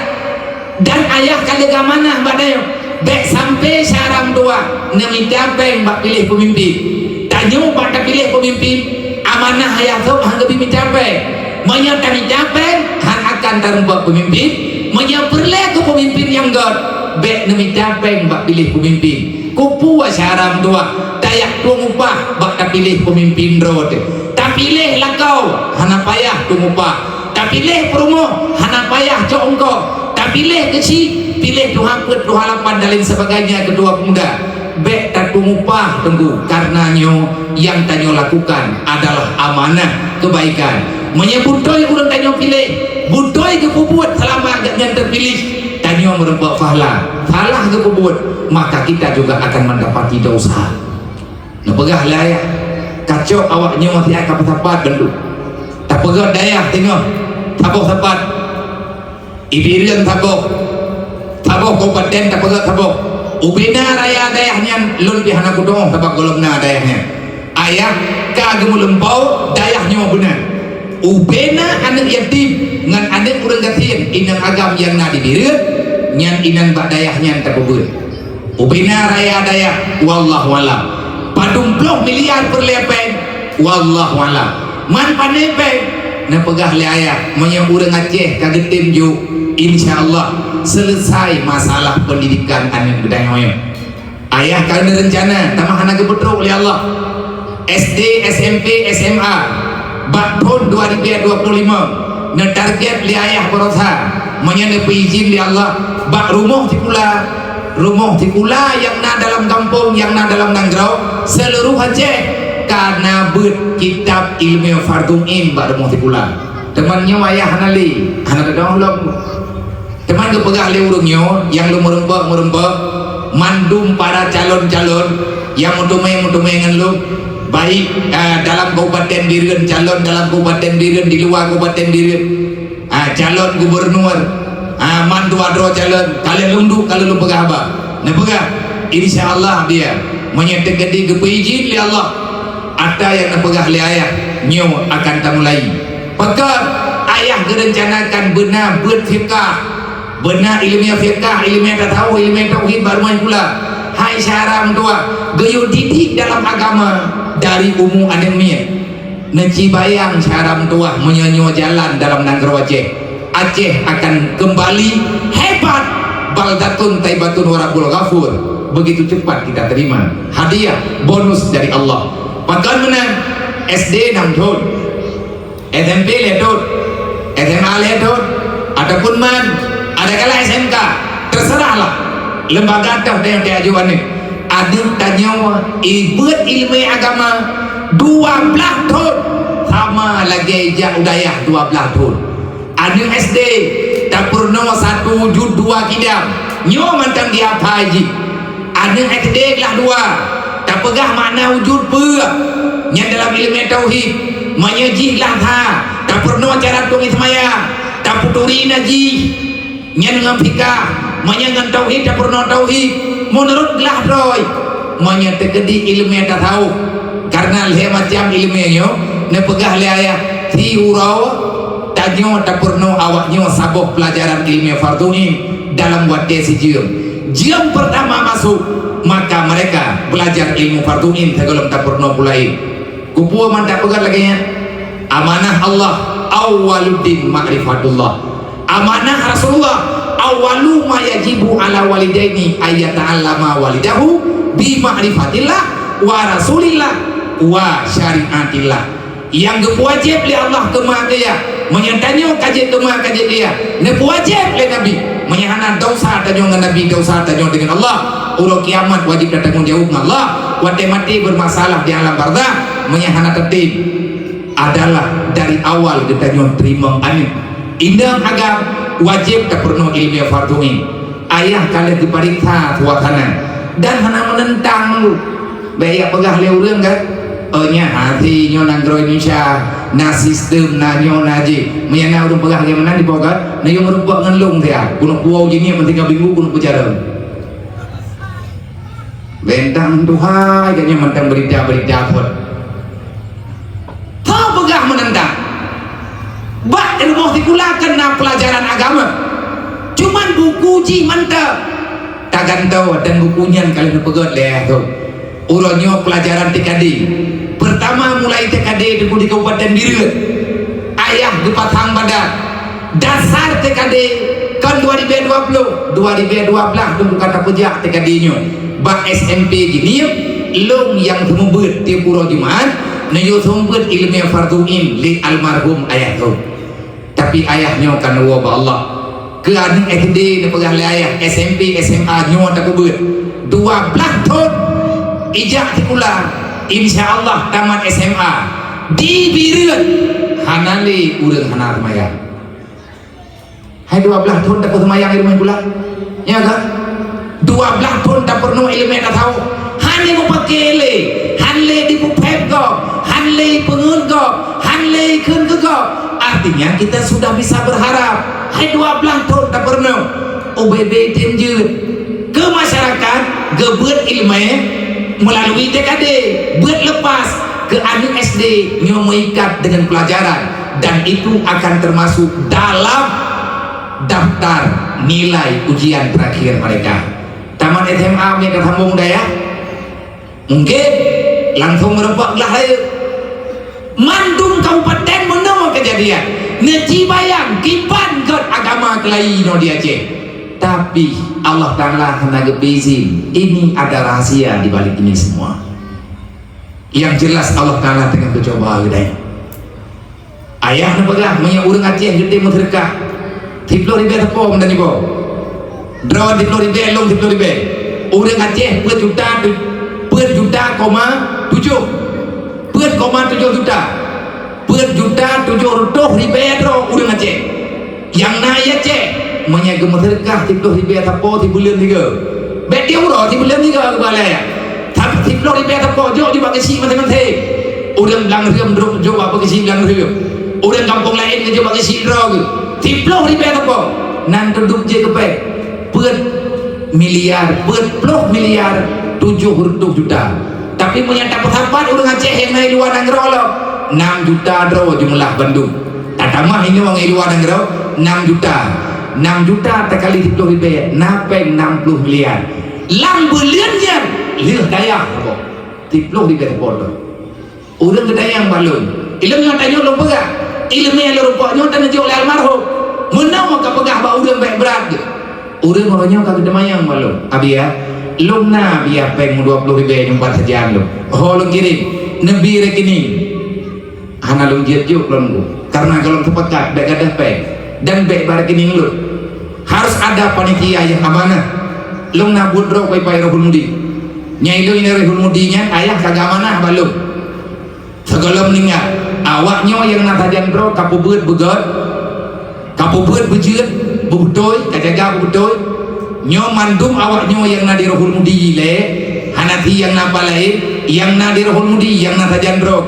Dan ayah kalian mana badai baik sampai sarang tua nemita peng bak pilih pemimpin tanyo pada pilih pemimpin amanah ayah tu hangga minta peng menyatakan capek han akan terbuat pemimpin menyaperlah ke pemimpin yang God baik nemita peng bak pilih pemimpin kupu sarang tua dayak tuang upah bak pilih pemimpin road tak pilih lah kau hana payah tuang upah tak pilih promo hana payah congko tak pilih kecil pilih Tuhan put Tuhan lapan dan lain sebagainya kedua pemuda baik tak tuang upah tunggu karenanya yang tanyo lakukan adalah amanah kebaikan menyebutoi orang tanyo pilih budoi kepuput selama yang terpilih tanyo merempak falah kepuput maka kita juga akan mendapati dosa. Nah pegah lah ya kacau awaknya mati akan bersapat bentuk tak pegah daya tengok tabuk sapat ibirian tabuk kabupaten tak pegah tabuk ubina raya dayahnya lun pihana kudong tabak golongna dayahnya ayah kagemu lempau dayahnya benar ubena anak yatim ngan anak kurang gatin inang agam yang na dibirian nyan inan bak dayahnya terpubur ubina raya dayah wallahualam 40 miliar per lepeng wallahualam man panepeng na pegah le ayah menyang urang Aceh kagetim ju insyaallah selesai masalah pendidikan anak bedayoyo ayah karena rencana tamah anak kebetruk oleh Allah SD, SMP, SMA bak tahun 2025 na target li ayah berosa menyana izin li Allah bak rumah di pula yang na dalam kampung yang na dalam Nangrau seluruh Aceh karena ber kitab ilmu farduin bak rumah di pula temannya ayah hanali anak dahulu teman ke pegah le urungnya yang lu merembak mandum para calon-calon yang mutumai ngan lu baik dalam kabupaten Biren calon dalam kabupaten Biren di luar kabupaten Biren calon gubernur mandu adro calon kalian lundu kalau lu pegah apa nah pegah insyaallah dia menyatakan di kepeizin li Allah ada yang pegah li ayah nyo akan tamulai pegah ayah gerencanakan benar berfikah benar ilmiah fiqah, ilmiah tahu, ilmiah tauhid baru main pula. Hai syaram tua, gayo didik dalam agama dari umum anemia. Neci bayang syaram tua menyanyi jalan dalam Nangrau Aceh. Aceh akan kembali hebat. Baldatun taibatun warabul ghafur. Begitu cepat kita terima hadiah bonus dari Allah. Bahkan menang SD 6 tahun, SMP 5 tahun, SMA 5 tahun, adapun man ada kala SMK terserahlah lembaga dah yang diajukan ni ada tanya ibut ilmu agama 12 tahun sama lagi ijazah udayah 12 tahun ada SD tak purno satu wujud dua kidam nyo mantan dia apa haji ada ekdek lah dua tak pegah makna wujud ber nya dalam ilmu tauhid menyejih lah tha tak purno cara tungi semaya tak puturi naji nya dengan fikah menyangan tauhid tak purno tauhid menurut lah roy menya tegedi ilmu tak tahu karena le macam ilmu nyo ne pegah le ayah ti urau tanyo tak purno awaknyo sabuh pelajaran ilmu farduin dalam wadai si jam pertama masuk maka mereka belajar ilmu farduin segala tak purno pulai kupu man tak pegat lagi nya amanah Allah awaluddin ma'rifatullah amanah Rasulullah awalu ma yajibu ala walidaini ayyata'allama walidahu bi ma'rifatillah wa rasulillah wa syariatillah yang wajib li Allah kemah dia menyatanya kaji kemah kaji dia ne wajib li Nabi menyahana dosa tanyo dengan Nabi dosa tanyo dengan Allah ulo kiamat wajib datang jauh dengan Allah wadai mati bermasalah di alam barzah menyahana tertib adalah dari awal kita nyon terima amin indang agam wajib tak perlu ilmu farduin ayah kalian diperiksa suasana dan hana menentang lu baik pegah le urang kan nya hati nyo nanggro Indonesia na sistem na nyo naji menyana urang pegah yang mana di bogat na yung rupa ngelung dia kuno puau gini yang penting bingung kuno bicara bentang duhai kayaknya mentang berita-berita pun tak pegah menentang bak ilmu dikulakan na pelajaran agama cuman buku ji mantap tak gantau dan bukunya kalian pegat leh tu uronyo pelajaran TKD pertama mulai TKD di Kabupaten Biren ayah di Patang Badan dasar TKD kan 2020 tunggu kata pejak TKD nyo bak SMP gini long yang semubut di Pura Jumat nayo semubut ilmu farduin li almarhum ayah tu tapi ayahnya kan wa Allah ke anu SD ni pegah le ayah SMP SMA nyo tak kubut 12 tahun ijak tikula insyaallah tamat SMA di Biren hanali urang hana semaya hai 12 tahun tak semaya ilmu pula ya kan 12 tahun tak perlu ilmu tak tahu hanya mupakele hanle di pupep go hanle pengun go hanle kun go artinya kita sudah bisa berharap hai 12 tahun tak perlu OBB tinjut ke masyarakat gebut ilmu melalui TKD buat lepas ke anu SD nyo mengikat dengan pelajaran dan itu akan termasuk dalam daftar nilai ujian terakhir mereka tamat SMA mereka sambung daya mungkin langsung merebak lah mandung kabupaten menang kejadian neci bayang kipan ke agama kelai no dia cek tapi Allah Ta'ala hendak bezin ini ada rahasia di balik ini semua yang jelas Allah Ta'ala tengah bercoba gedai ayah nepegah punya urang Aceh gede mutrekah tiplo ribe tepom dan ibu draw tiplo ribe long tiplo ribe urang Aceh per juta 7 per juta 7 ribe draw urang Aceh yang naik Aceh menyagem terkah tiplo ribe tapo ti bulan 3 bet dia uro ti bulan 3 ke balai tapi tiplo ribe tapo jo di bagi si mate-mate urang lang riam drop jo apa ke si lang riam urang kampung lain ke jo bagi si dro ke tiplo ribe tapo nan duduk je ke pe per miliar 70 miliar 70 juta tapi punya dapat sampai urang Aceh yang naik luar negeri lo 6 juta dro jumlah Bandung tak tamah ini wong luar negeri 6 juta 6 juta terkali 10 ribu napeng 60 miliar lang bulannya lihat daya 10 ribu bodoh orang kedayang balon ilmu yang tanya lo pegah ilmu yang lo rupanya tanya jauh oleh almarhum menang maka pegah bawa orang baik berat orang orangnya kagak demayang balon abi ya lo na biar peng 20 ribu yang buat sejam lo oh lo kirim nabi rekening hana lo jiat juk lo karena kalau tepat baik ada peng dan baik rekening lo harus ada panitia yang amanah long na budro koi pai rohul mudi nyai lo ini rohul mudinya ayah kagak amanah balung segala meninggal awaknya yang natajan bro kapubut begot kapubut bejut bebutoy kajaga bebutoy nyo mandum awak nyo yang nadi rohul mudi le hanati yang napa lain yang nadi rohul mudi yang nata jandrok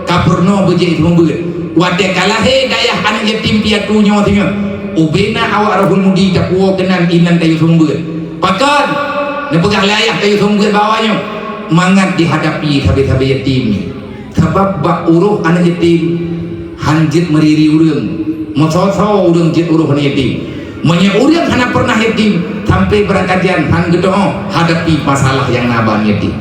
kapurno beje itu membut wade kalahe daya anak yatim piatu nyo tinga ubena awak rohul mudi tak puo kenan inan kayu sumbut pakan ne pegah layah kayu sumbut bawahnya mangat dihadapi tabe-tabe yatim ni sebab bak uruh anak yatim hanjit meriri urang mososo urang jit uruh anak yatim menya urang hana pernah yatim sampai berangkatian han gedoh hadapi masalah yang naban yatim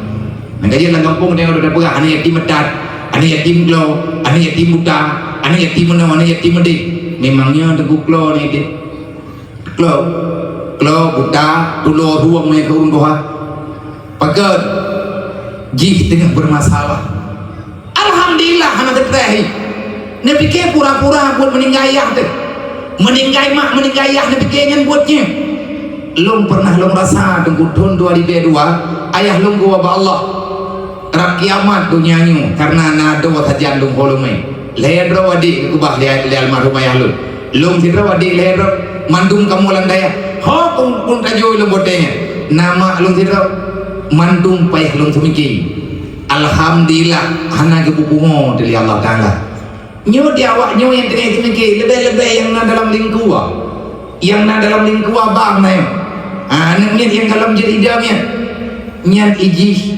nah kajian lang kampung dia udah pegah anak yatim medat anak yatim glo anak yatim muda anak yatim mana anak yatim medik memangnya teguh glo ni dia glo buta tulo ruang mereka urung doa pakai jih tengah bermasalah alhamdulillah anak tertahi ne fikir pura-pura buat meninggalnya tu meninggai mak meninggalnya ne fikirnya buatnya long pernah long rasa tengku tahun 2002 ayah long gua ba Allah rak kiamat dunianya karena nado tajan long holomai leher wadi kubah le almarhum ayah long sidra wadi leher mandum kamu lang daya ho pun tajo long botenya nama long sidra mandum payah long semiki alhamdulillah hana gebubungo dari Allah Ta'ala nyo dia awak nyo yang tengah semiki lebih-lebih yang na dalam lingkuah bang na yun anak yang dalam jadi idamnya nyan iji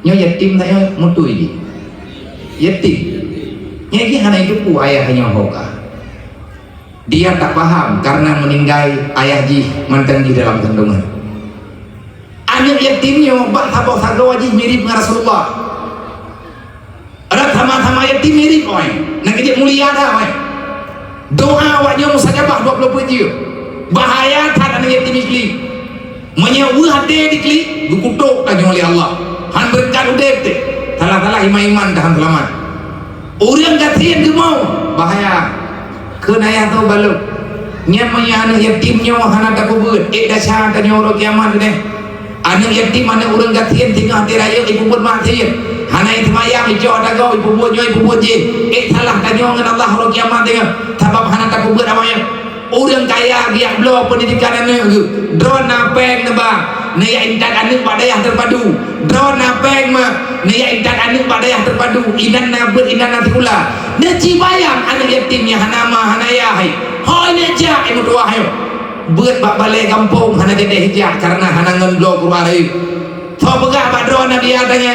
nyo yatim na yun mutu iji yatim nyagi hana itu ku ayah nyo hoka dia tak paham karena meninggal ayah ji mantan di dalam kandungan anak yatimnya bak sabok saga wajib mirip dengan Rasulullah ada sama-sama yatim mirip oi nak dia mulia dah oi doa awaknya musajabah 27 bahaya tak anak yatim ikli menyewa hati dikli dukutuk tanya oleh Allah han berkat udah te salah-salah iman-iman dah selamat orang kasihan ke mau bahaya kenaya tu balu nyamanya anak yatimnya hana tak kubur dasar tanya orang kiamat ni anak yatim mana orang kasihan tinggal hati raya ibu pun mati hana itu mayang hijau ada kau ibu buat je salah tanya dengan Allah orang kiamat tengah sebab hana tak kubur namanya orang kaya dia belum pendidikan anak drone napeng nebang naya intan anak pada yang terpadu drone napeng mah naya intan anak pada yang terpadu inan nabut inan nanti pula neci bayang anak yatimnya hana mah hana yahai hoi neja ibu tua hayo buat bak balai kampung hana jadi hijau karena hana ngendlo kurari so begah bak drone dia adanya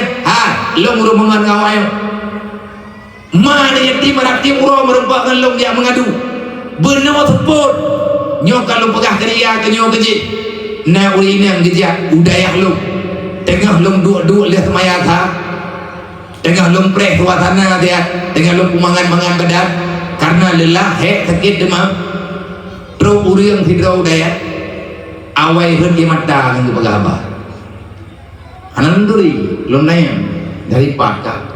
long rumungan ngawayo mana yatim merakti uro merupakan long dia mengadu benar support nyo kalau pegah keria ke nyo kejit na uri ini yang gejat udaya lu tengah lum dua lihat semaya tha tengah lum preh suasana dia tengah lum mangan badan karena lelah sakit demam terus uri yang sidra udaya awai henki mata yang pegah abah hanan duri lum nayang dari pakak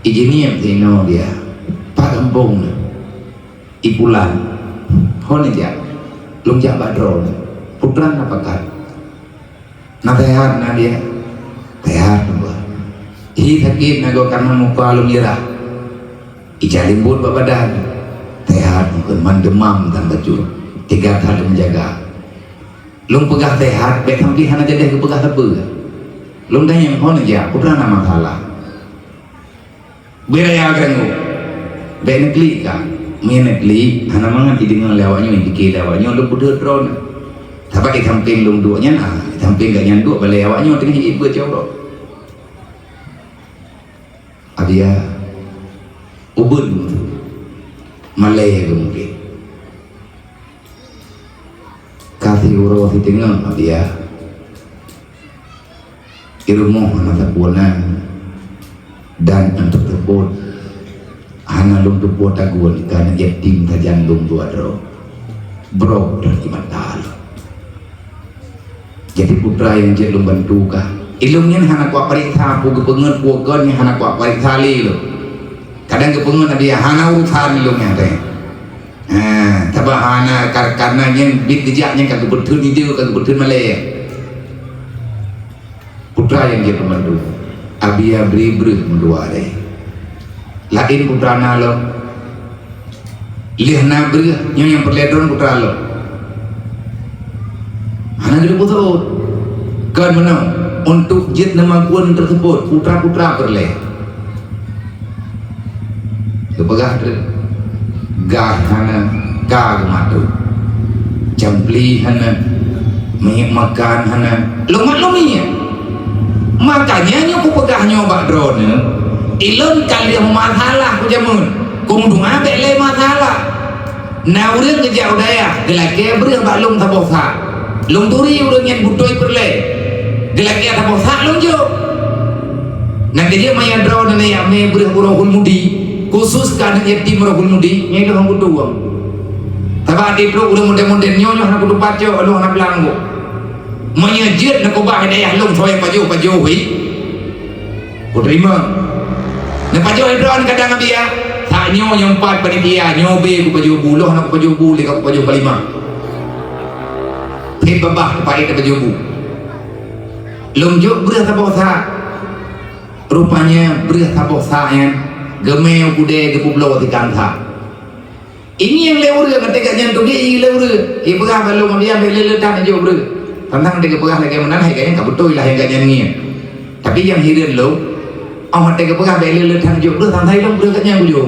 ijiniam tino dia pak kampung ipulan hone dia lung jak badron putran apakat na tehat na dia tehat ba hi sakit nago karena muka lung ira ijalimbut babadan tehat mungkin mandemam dan bajur 3 tahun menjaga lung pegah tehat bet sampai hana jadi ke pegah tebe lung dah yang hone dia putran nama salah beraya ganggu bet negli ka menegli hana mangan tidingan lewatnya indiki lewatnya lu puder drone tapi di samping lung duanya nah di samping gak nyanduk balai awaknya tengah ibu jauh abia ubun malay ke mungkin kasih uro si tengah abia irumuh hana tapunan dan untuk tersebut hana lung tu buat agun karena yatim tajan lung tu adro bro dari mata jadi putra yang jadi lung bantu kah ilumnya hana kuat periksa pugu pengen puakannya hana kuat periksa li lo kadang kepengen dia hana urusan ilumnya teh tapi hana karena yang bit kejaknya kagak bertun ide kagak bertun malay putra yang jadi bantu abia beri mendua deh lain putrana lo lihat nabrih yang perledron putra lo anak itu betul kan mana untuk jid nama pun tersebut putra-putra perle kepegah gah hana gah matu campli hana minyak makan hana lumat-luminya makanya nyoku pegah nyoba drone ilon kali masalah ku jamun kumdung abe le masalah na urang ngejak udaya gelake breh baklum tabosa lung turi urang yang butoi perle gelake tabosa lung jo na dia maya drone na ya me breh urahul mudi khusus kan yatim urahul mudi nyai do hang butuh taba di pro urang muda-muda nyonyo na kudu paco alo na belanggo maya jet na ko bah daya lung soe pajo hui ku terima na pajo drone kadang dia tak nyo yang 4 panitia nyobe ku pajo buluh nak pajo bu le ku pajo kelima he babah kepai ke pajo bu lum jo breh tabosa rupanya breh tabosa yang gemeu kude gebublo ti kantha ini yang leur ke tega nyen tu ge leur e pegah balung dia bele tan jo breh tentang dia pegah lagi menan hai kayaknya ka betul lah yang ganyan ni tapi yang hirin lo awak tega pegah bele tan jo breh tan thai long breh katnya ku jo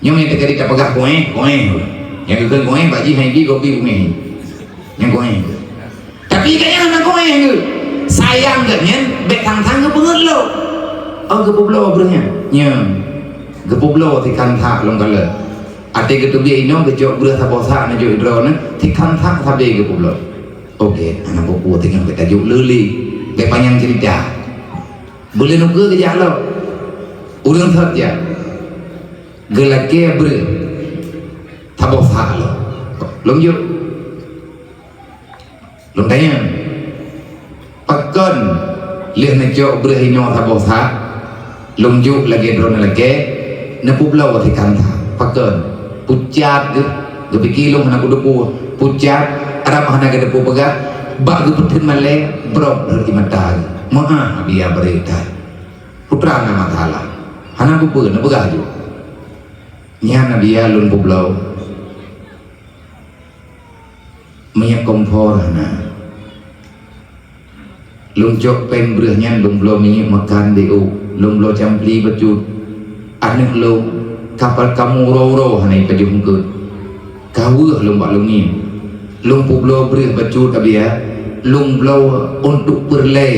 nhưng mà cái kita pegang koe yang ke koe baji hangi kopi koe yang koe tapi kayaknya anak koe ke sayang katnya bet thang ke benget lo ke poblo brehnya nya ke poblo thì kan thak long kala ate ke tubi ino ke jok breh taposa na jo drone thì kan thak thabe ke poblo oke anak popo tinggal kita juk lili ke panjang cerita boleh nuke ke jalo urang thak ya gelake bre tabosa lo lom yuk lom tanya pakon lihat nejo bre hino tabosa lom yuk lagi drone lagi nepublau di kanta pakon pucat ge pikir lom hana kudupu pucat arab hana ge depu pega bak ge putin male bro dari mata maha biya berita putra nama thala hana ku pun pega ju nya dia lun poblau minyak kompor na lung jok pen breh nyan lung blo minyak makan deu lung blo campli bacut anek lo kapal kamu ro hanai pajung ke kawu lung bak lungi lung poblau breh bacut abia lung blo untuk perle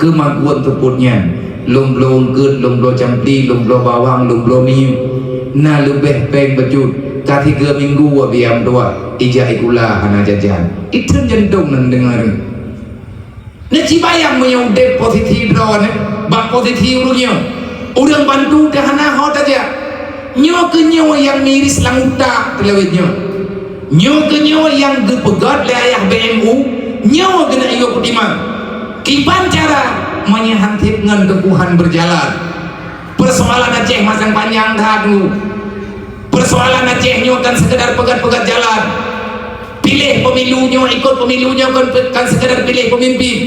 kemaguan teputnya lung blo ke lung blo campli lung blo bawang lung blo minyak na lebih peng bejut ka 3 minggu biam dua ija ikula hana jajan itu jendong nang dengar ne cibayang menyau depositi drone bak positi urungnya urang bantu ke hana hot aja nyo ke nyo yang miris languta telawitnya nyo ke nyo yang gepegat le ayah BMU nyo kena iyo kutima kiban cara menyehantip ngan kekuhan berjalan persoalan Aceh masang panjang dahulu persoalan Aceh kan sekedar pegat-pegat jalan pilih pemilunya ikut pemilunya kan sekedar pilih pemimpin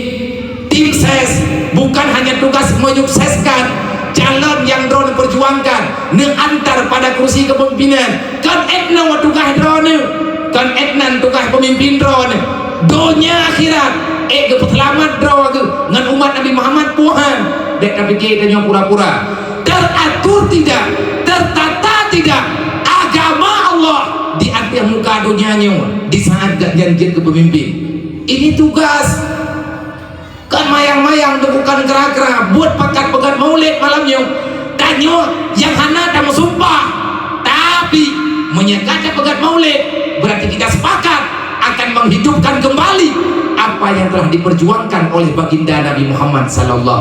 tim ses bukan hanya tugas menyukseskan calon yang drone perjuangkan antar pada kursi kepemimpinan kan etna wa tugas drone kan etnan tugas pemimpin drone dunia akhirat selamat drone dengan umat Nabi Muhammad Tuhan dek tapi kita pura-pura teratur tidak, tertata tidak agama Allah di atas muka dunianya di saat gak janji ke pemimpin ini tugas kan mayang-mayang bukan gerak-gerak buat pekat-pekat maulid malamnya danyo yang hana tak sumpah tapi menyekatkan pekat maulid berarti kita sepakat akan menghidupkan kembali apa yang telah diperjuangkan oleh baginda Nabi Muhammad SAW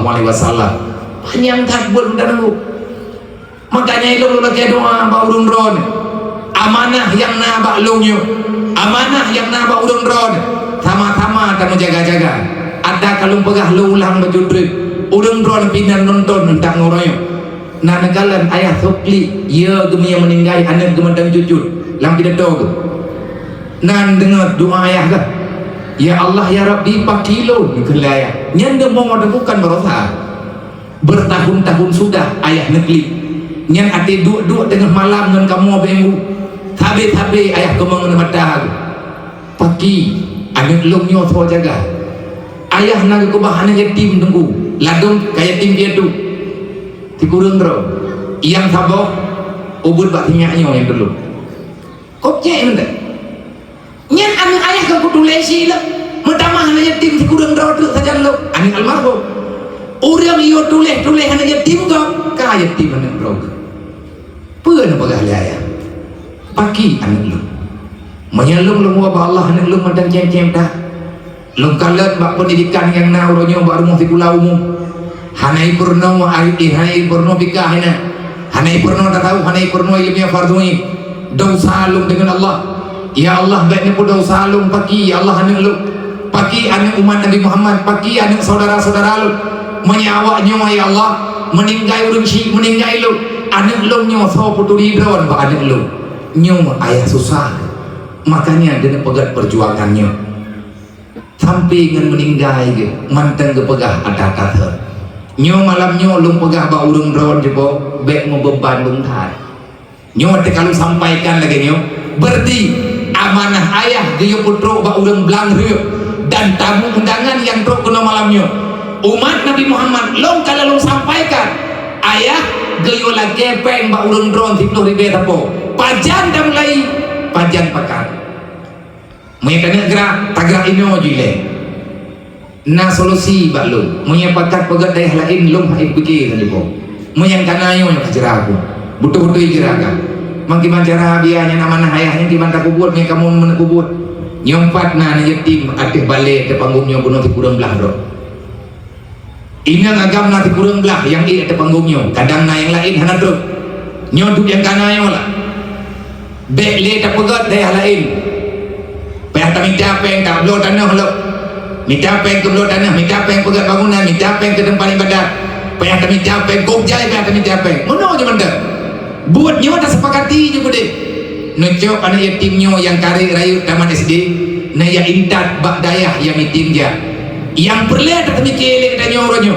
panjang tak buat dulu makanya itu lagi doa baurung drone amanah yang nabak lungnya amanah yang nabak urung drone sama-sama kita menjaga-jaga ada kalau pegah lu ulang bajudrit urung drone pindah nonton tentang ngoroyo nah negalan ayah sokli ya gemi yang meninggal anak gemendang jujur lang pidato ke nan dengar doa ayah ke ya Allah ya Rabbi 4 kilo kelaya nyanda mau bukan berosa bertahun-tahun sudah ayah negeri nyan ati duk tengah malam ngan kamu bengu tabe ayah kemang mata pagi anak lomnyo tho jaga ayah nak ko bahana yatim tunggu ladung kaya tim dia tu ti kurang ro yang sabo ubud bak tinyaknyo yang dulu kok cek mendak nyan anak ayah kan kudu lesi lah metamah na yatim ti kurang ro tu saja lo anak almarhum orang yo tulis anak yatim kau ka yatim anak ro pun apa ayah pagi anak lu menyelung lu wa Allah anak lu madang cem dah lu kalat bak pendidikan yang nauronyo bak rumah di pulau umum hanai purno hanai purno bikah hanai purno tak tahu hanai purno ilmiah fardhui dosa lu dengan Allah ya Allah baiknya pun dosa lu pagi ya Allah anak lu pagi anak umat Nabi Muhammad pagi anak saudara-saudara lu menyawaknya ya Allah meninggai urang si meninggai lu anak lu nyo so puturi dron bak anak lu nyo ayah susah makanya dia pegat perjuangannya sampai dengan meninggal ke mantan ke pegah ada kata nyo malam nyo lung pegah ba urung dron jebo bek mau beban lung thai nyo te kalau sampaikan lagi nyo berarti amanah ayah dia putro ba urung belang riuk dan tamu undangan yang truk kena malam nyo umat Nabi Muhammad long kalau lung sampaikan ayah geyo lagi peng ba urung dron 10 ribu tapo pajan dah mulai pajan pakat menyekan gerak tagrak ini jile na solusi bak lu menyepakat pegat daerah lain lum hai fikir saja po menyekan ayo yang kejerah aku butuh-butuh ijerakan mangkiman cara biarnya nama nah ayahnya di mana kubur mereka kamu menekubur nyompat na yatim aktif balik ke panggungnya bunuh di kurang belah bro ini yang agam nanti kurang belah yang ada panggungnya kadang na yang lain hana truk nyoduk yang kanayo lah bek le tak pegat daerah lain payah tak minta peng tak blow tanah lo minta peng ke blow tanah minta peng pegat bangunan minta peng ke tempat ibadat payah tak minta peng gojai payah tak minta peng mana je manda buat nyo tak sepakati je bude nunjuk anak yatimnya yang karik rayu taman SD na ya intat bak dayah yang yatim dia yang perlu tak mikir le kita nyoronyo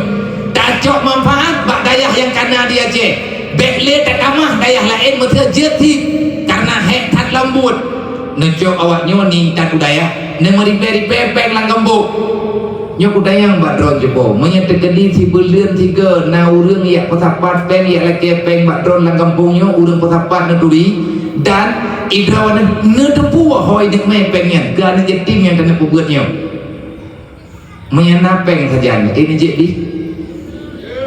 tak cok manfaat bak dayah yang kana dia je bek le tak tamah dayah lain mesti jeti karena hek tat lambut nunjuk awaknya ni tak budaya ne meripe-ripe peng lang gembuk nyo budaya mbak dron jebo menyetekeni si belian tiga na urang ya pesapat peng ya lagi peng mbak dron lang kampungnya urang pesapat neduri dan idrawan ne tepu hoi nek mai pengnya gan yatim yang kena pubeutnya menyana peng saja ini jadi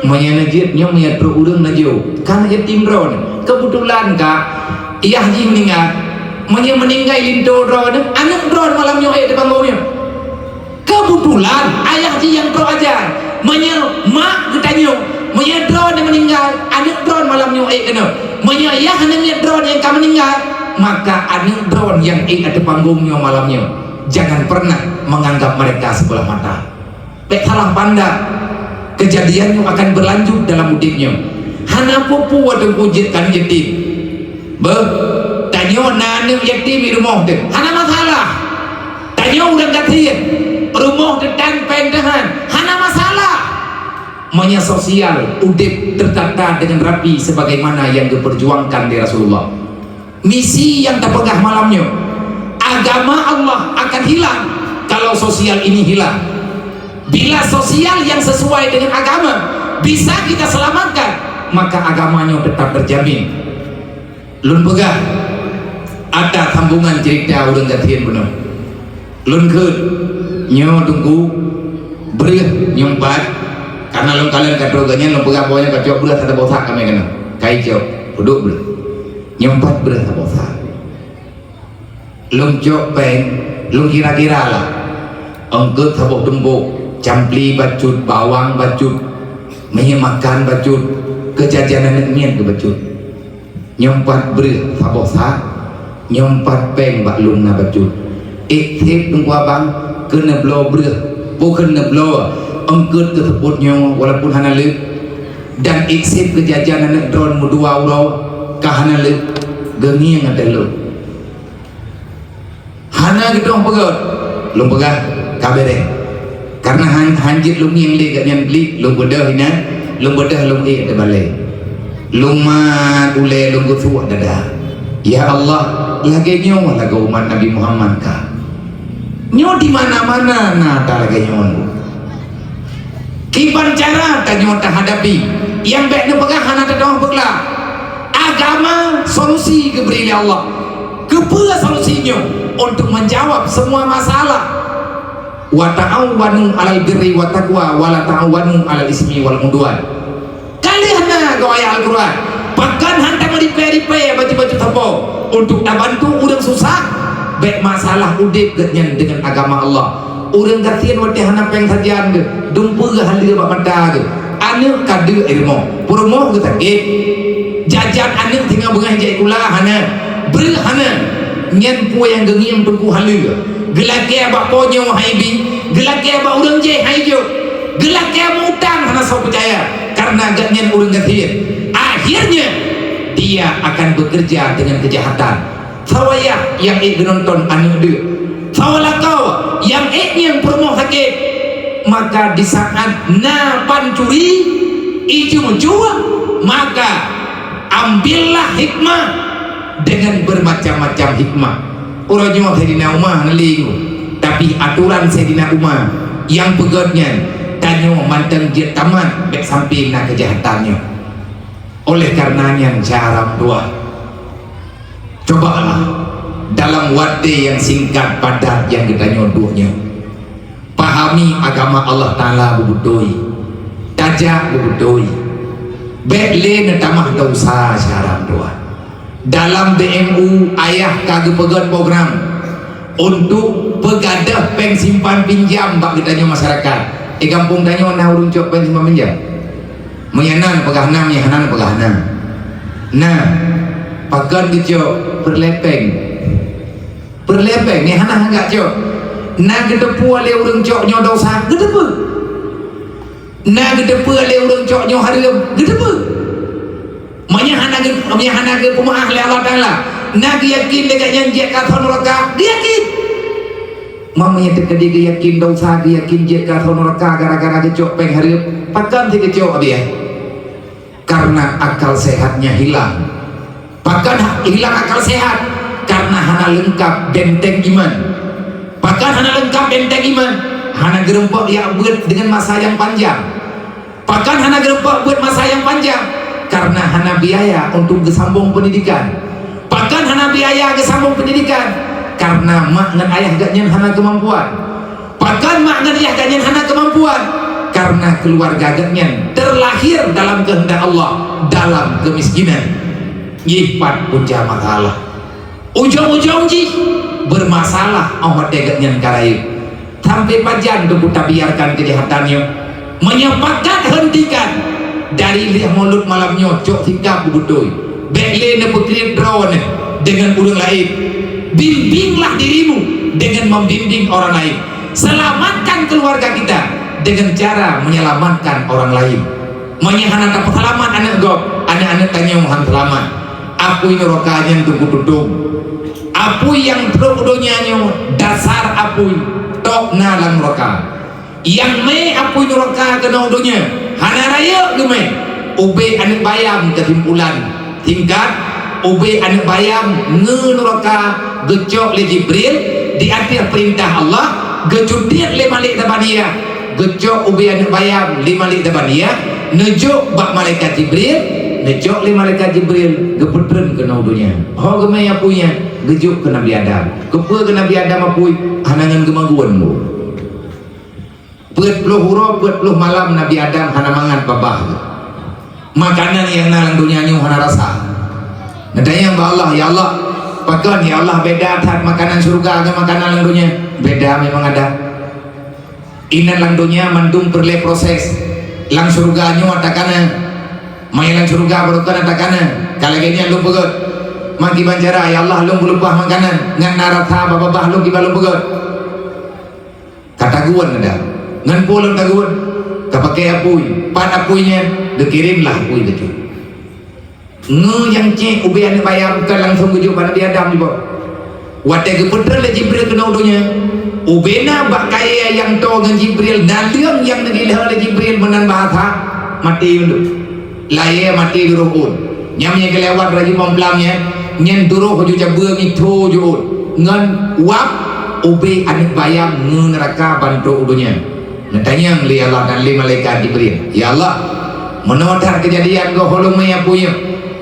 menyana jitnya menyatru urang najo kan yatim dron kebetulan kak iya ji meninggal meninggal linto dron anak dron malam nyo depan bawahnya kebetulan ayah ji yang pro ajar mak katanya drone yang meninggal anak drone malam nyo kena ayah anak drone yang kamu meninggal maka anak drone yang ada panggungnya malamnya jangan pernah menganggap mereka sebelah mata pek salah pandang kejadiannya akan berlanjut dalam hidupnya hana pupu wadeng kujitkan yatim tanya nanu yatim di rumah tu hana masalah tanya udah katiin rumah depan pendahan hana masalah manya sosial udip tertata dengan rapi sebagaimana yang diperjuangkan di Rasulullah misi yang terpegah malamnya agama Allah akan hilang kalau sosial ini hilang bila sosial yang sesuai dengan agama bisa kita selamatkan maka agamanya tetap terjamin lun pegah ada sambungan cerita urang gatian benar lun keut nyo tunggu beureuh nyompat karena lun kalian kadroganya lun pegah pokoknya kacok beureuh tata bosak kami kena kai cok duduk beureuh nyompat beureuh tata bosak lun cok peng lun kira-kira lah engkeut sabok tumbuk campli bacut bawang bacut makan bacut kejajanan mian ke bacut nyompat beureuh tata bosak nyompat peng bak lung na bacut ikhtif tunggu abang kena blow beureuh bukan kena blow engkeut kesebutnya walaupun hana leuk dan ikhtif kejajanan anak drone mudua urau ka hana leuk gengi yang ada leuk hana gedong pegot lung pegah kabere karena hanjit lung yang leuk kat yang beli lung bedah hina lung bedah lung ada balai lumat ule lunggu tua dada. Ya Allah, lagi nyawa lagu umat Nabi Muhammad kah? Nyawa di mana-mana nata lagi nyawa. Kiban cara tanyo tak hadapi yang baik nu pegahan ada doang pegla agama solusi keberi Allah kepala solusinya untuk menjawab semua masalah. Wa ta'awanu 'alal birri wa taqwa wa la ta'awanu 'alal ismi wal udwan. Kalihna go ayat Al-Qur'an bahkan hantar ripe-ripe baju-baju tempo untuk bantu urang susah baik masalah udip dengan agama Allah. Orang katian wati hana peng sajian ke dumpu ke halir bak mata ke ane kadu ilmu purmo ke takit jajan ane tinggal bengah jai kula hana ber hana nyen pu yang gengim tungku halir gelake bak ponyo haibi gelake bak urang jai haijo gelake mutang hana so percaya karena gak nyen urang katian akhirnya dia akan bekerja dengan kejahatan sawaya yang nonton ane de sawala kau yang yang promo sakit maka di saat na pancuri ijung jua maka ambillah hikmah dengan bermacam-macam hikmah. Orang cuma Sayyidina Umar ngeling tapi aturan Sayyidina Umar yang pegatnya tanyo manteng dia tamat baik samping nak kejahatannya. Oleh karenanya cara dua cobalah dalam waktu yang singkat padat yang kita nyodohnya pahami agama Allah Ta'ala bubutoi tajak bubutoi bekle netamah dosa syaram doa dalam BMU ayah kagak pegat program untuk pegadah peng simpan pinjam bak kita nyo masyarakat kampung tanyo nah urung cok peng simpan pinjam menyanan pegahanam yahanan pegahanam nah pagan kecok berlepeng ni hana enggak cok na gedepu ale urang cok nyo dosa gedepu na gedepu ale urang cok nyo hareum gedepu manya hana ge pemaah le Allah Taala na yakin dekat yang je ka thon neraka yakin mamanya tekedi ge yakin dosa ge yakin je ka thon neraka gara-gara ge cok peng hareum pakan ti ge cok dia karena akal sehatnya hilang bahkan hilang akal sehat karena hana lengkap benteng iman bahkan hana lengkap benteng iman hana gerempok ya buat dengan masa yang panjang bahkan hana gerempok buat masa yang panjang karena hana biaya untuk kesambung pendidikan bahkan hana biaya kesambung pendidikan karena mak ngan ayah gaknya hana kemampuan bahkan mak ngan ayah gaknya hana kemampuan karena keluarga gaknya terlahir dalam kehendak Allah dalam kemiskinan yipat punca makalah ujung-ujung ji bermasalah awak degaknya karai sampai pajan kita biarkan kejahatannya menyepakkan hentikan dari lihat mulut malamnya cok tingkap bubutoi bekle ne bekrit drone dengan urang lain bimbinglah dirimu dengan membimbing orang lain selamatkan keluarga kita dengan cara menyelamatkan orang lain menyehana dapat selamat anak gop anak-anak tanya mohon selamat aku ini rokanya untuk duduk apu yang terkudonya dasar apu tok nalang roka yang me apu roka kena udonya hana raya geme ube anak bayam ketimpulan tingkat ube anak bayam ngeroka gecok le Jibril di akhir perintah Allah gejudir le malik tabania gecok ube anak bayam le malik tabania nejuk bak malaikat Jibril ngejok li malaikat Jibril gepetren kena udunya ho gemai apunya gejuk ke Nabi Adam kepe ke Nabi Adam apui hanangan gemaguan mu peut puluh huruf peut puluh malam Nabi Adam hana mangan babah makanan yang nalang dunia nyu hana rasa nadanya mbak Allah ya Allah pakan ya Allah beda tat makanan surga dengan makanan lang dunia beda memang ada inan lang dunia mandum perle proses lang surga nyu atakana mainan surga baru kena takana kalau gini lu pegot maki banjara ya Allah lu lupa makanan ngan narata babah lu kibalu pegot kata guan ada ngan pulang taguan kapake apui pan apuinya dikirimlah apui itu yang cek ubi ane bayam ke langsung gujuk pada dia Adam juga wate gepeter le Jibril kena udunya ubena bak kaya yang to ngan Jibril dan yang negilha le Jibril menan bahasa mati dulu Laya mati duruh un nyamnya kelewat raju memplamnya nyen duruh ju jabeur mitho ju un ngan wap ube anik bayam nge neraka bantu udunya natanya li Allah dan li malaikat Jibril ya Allah menodar kejadian go holong maya punya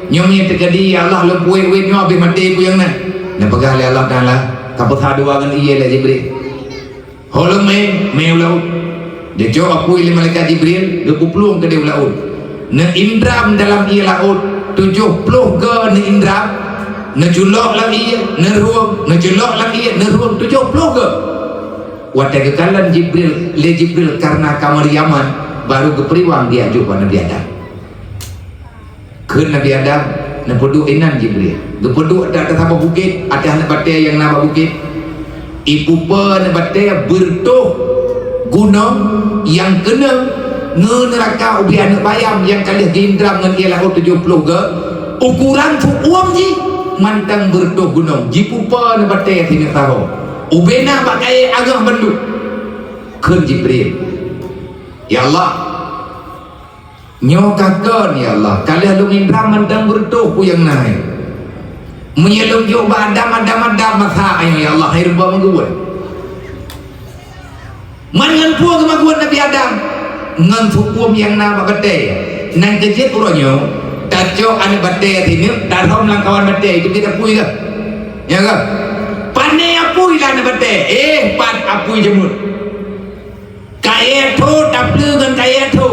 nyomnya terjadi ya Allah lempuin win nyo be mati puyang na pegah li Allah taala kaputha dua ngan iye le Jibril holong me laut dia jawab apui li malaikat Jibril ge kuplung ke dia laut ne indram dalam iye laut 70 ke ne indram ne julok lagi ne ruang ne julok lagi ne ruang 70 ke wadah kekalan Jibril le Jibril karena kamar Yaman baru keperiwang dia jumpa Nabi Adam ke Nabi Adam ne peduk inan Jibril ge peduk ada sama bukit ada anak batai yang nama bukit ibu pe ne batai bertuh gunung yang kena nge neraka ubi anak bayam yang kali gindram ngan ia laut 70 ke ukuran fukuam ji mantang bertuh gunung jipupa ne batai tini tahu ubena bakai agak bendu ke Jibril ya Allah nyokakan ya Allah kalian lu indram mantang bertuh ku yang naik menyelung coba adam masa ayo ya Allah air ba mengguan mangan puang kemaguan Nabi Adam ngan hukum yang nama batai nang kejit uronyo taco ane batai ini darhom lang kawan batai itu kita pui ke ya ke pane apui lah ane batai pan apui jemut kaya to taplu kan kaya to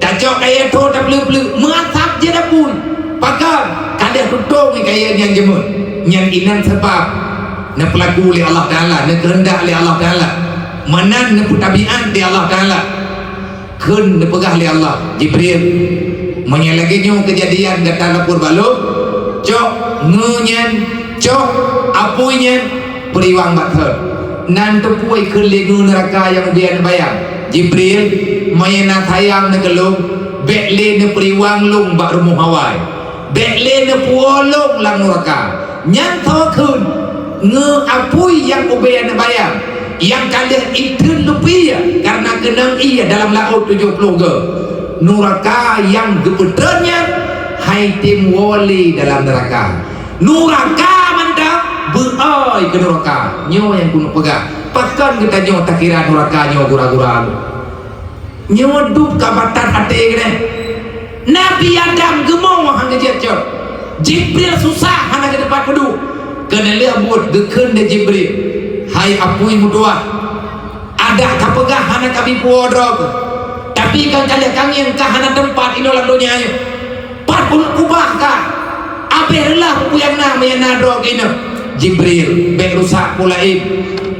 taco kaya to taplu mengatap je dapui pakar kada tutong kaya yang jemut yang inan sebab na pelaku oleh Allah Ta'ala na kehendak oleh Allah Ta'ala menan na putabian di Allah Ta'ala kun dipegah oleh Allah Jibril menyelaginya kejadian kata lapor baluk cok ngenyen cok apunya periwang bathar nan tepui kun lengu neraka yang bian bayang Jibril mayana tayang na gelung bekle na periwang lung bak rumuh hawai bekle na puolong lang neraka nyang tho kun nge apui yang ubean bayang yang kalian itu lebih karena kenang ia dalam laut 70 ke neraka yang gebeternya hai tim wali dalam neraka neraka mantap berai ke neraka nyo yang kuno pegang pakan kita nyo tak kira neraka nyo gura-gura nyo dup kabatan hati kena Nabi Adam gemong hang ngejecok Jibril susah hang ke depan pedu kena lihat buat geken de Jibril hai apui mudua ada kapegah hana kami puodrog tapi kan kalian kangen kah hana tempat inolang dunia ayo pat pun kubah kah aperlah puyang nama yang nadrog ino Jibril bek rusak pulain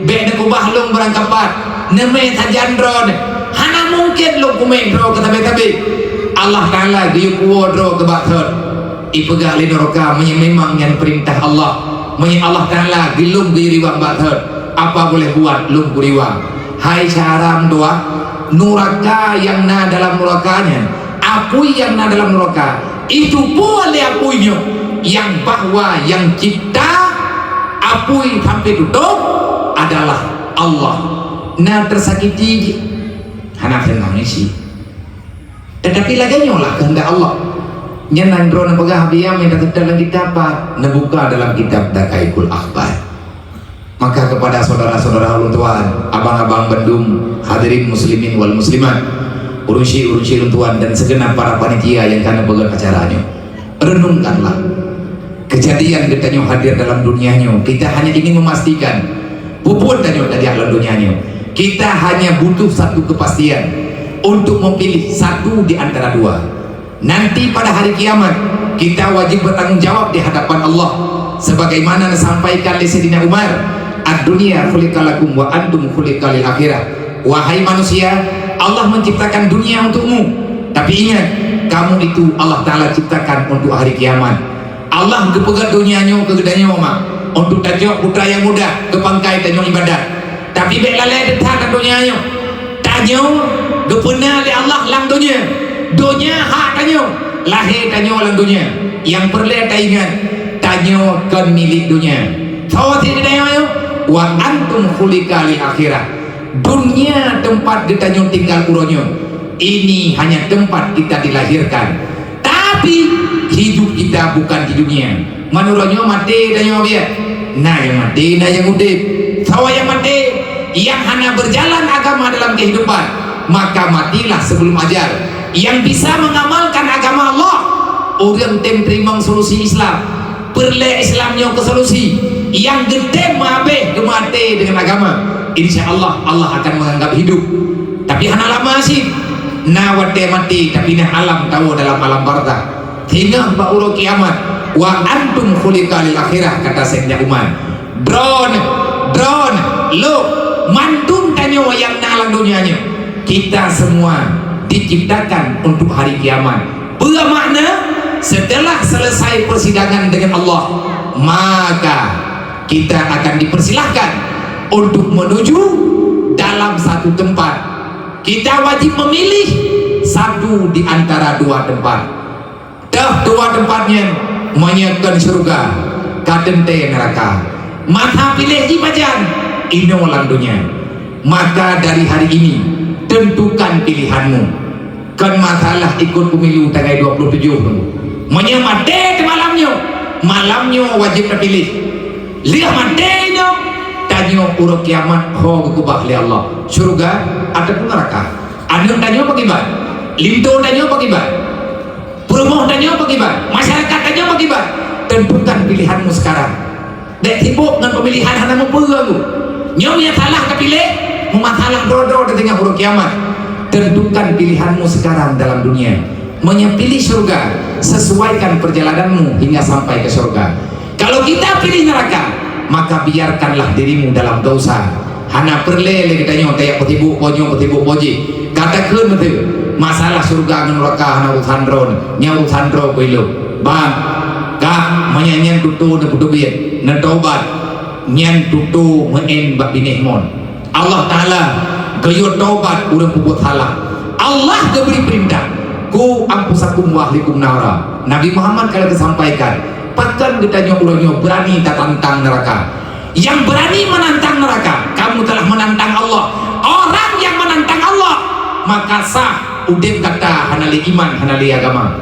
bek nekubah lung berangkapat neme tajandron hana mungkin lung kumendro ketabe-tabe Allah Ta'ala giyuk puodrog kebathot ipegah lineroka memang yang perintah Allah Allah Ta'ala gilung giriwang bathot apa boleh buat lung kuriwang hai caram doa neraka yang na dalam nerakanya apui yang na dalam neraka itu boleh apuinya yang bahwa yang cipta apui sampai tutup adalah Allah na tersakiti hana senang sih tetapi lagi nyolah kehendak Allah nyenang drone pegah biam yang dalam kitab nebuka dalam kitab Dakaikul Akhbar. Maka kepada saudara-saudara ulun tuan, abang-abang Bandung, hadirin muslimin wal muslimat, urusi tuan dan segenap para panitia yang karena pegang acaranya, renungkanlah kejadian kita hadir dalam dunianya. Kita hanya ingin memastikan puput dari alam dunianya. Kita hanya butuh satu kepastian untuk memilih satu di antara dua. Nanti pada hari kiamat kita wajib bertanggung jawab di hadapan Allah sebagaimana disampaikan oleh Sayyidina Umar, ad-dunya khuliqalakum wa antum khuliqalil akhirah. Wahai manusia, Allah menciptakan dunia untukmu, tapi ingat, kamu itu Allah Ta'ala ciptakan untuk hari kiamat. Allah kepegat dunianya kegedanya mama untuk tajok putra yang muda kepangkai tajok ibadat, tapi bek lalai detak dunianya tajok gepena oleh Allah lang dunia hak tanyo lahir tanyo lang dunia yang perlu ingat tanyo kan milik dunia sawati dayo wa antum khuliqali akhirah dunia tempat ditanyo tinggal uronyo ini hanya tempat kita dilahirkan, tapi hidup kita bukan di dunia. Menurutnya mati dan yang biar nah yang mati dan yang udip sawa yang mati yang hanya berjalan agama dalam kehidupan, maka matilah sebelum ajal. Yang bisa mengamalkan agama Allah orang terima solusi Islam perle Islamnya ke solusi yang gede mabe kemati dengan agama, insya Allah Allah akan menganggap hidup. Tapi hana lama sih nawate mati tapi nah alam tahu dalam alam barzakh hingga ba'uro kiamat wa antum khuliqa lil akhirah, kata Sayyidina Umar. Drone lo mantum tanyo yang nalang dunianya, kita semua diciptakan untuk hari kiamat. Bermakna setelah selesai persidangan dengan Allah, maka kita akan dipersilahkan untuk menuju dalam satu tempat. Kita wajib memilih satu di antara dua tempat. Dah dua tempatnya menyekan surga, kadente neraka. Mata pilih di bajan inolang dunia. Maka dari hari ini tentukan pilihanmu. Kan masalah ikut pemilu tanggal 27 menyemade malamnya wajib terpilih. Lihat madenya tanya urut kiamat ho kubah li Allah surga ataupun neraka. Anu tanya bagaimana? Linto tanya bagaimana? Perumahan tanya bagaimana? Masyarakat tanya bagaimana? Tentukan pilihanmu sekarang. Dek sibuk dengan pemilihan hanya memperlu. Nyonya salah kepilih, memasalah dodo di tengah urut kiamat. Tentukan pilihanmu sekarang dalam dunia. Menyepilih surga, sesuaikan perjalananmu hingga sampai ke surga. Kalau kita pilih neraka, maka biarkanlah dirimu dalam dosa. Hana perle kita nyote yang petibuk poji. Katakan betul. Masalah surga dengan neraka hana urusan ron, urusan ro koilo. Bang, kah menyanyian tutu dan putubit, netobat, nyan tutu menen bak binehmon. Allah Taala gayut taubat urang puput salah. Allah diberi perintah. Ku ampusakum wa ahlikum nara. Nabi Muhammad kalau disampaikan, pakan ditanya ulangnya berani tak tantang neraka. Yang berani menantang neraka, kamu telah menantang Allah. Orang yang menantang Allah, maka sah udip kata hanali iman, hanali agama.